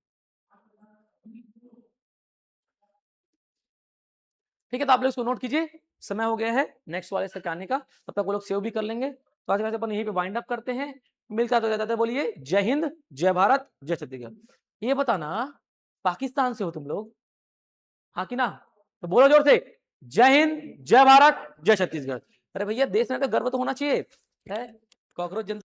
ठीक है, तो आप लोग इसको नोट कीजिए, समय हो गया है नेक्स्ट वाले से आने का, तब तक वो लोग सेव भी कर लेंगे। तो आज वैसे अपन यहीं पे वाइंड अप करते हैं, मिलता तो जाता है। बोलिए जय हिंद, जय भारत, जय छत्तीसगढ़। ये बताना पाकिस्तान से हो तुम लोग, हाँ कि ना? तो बोलो जोर से, जय हिंद, जय भारत, जय छत्तीसगढ़। अरे भैया देश में तो गर्व तो होना चाहिए है, कॉकरोच जनता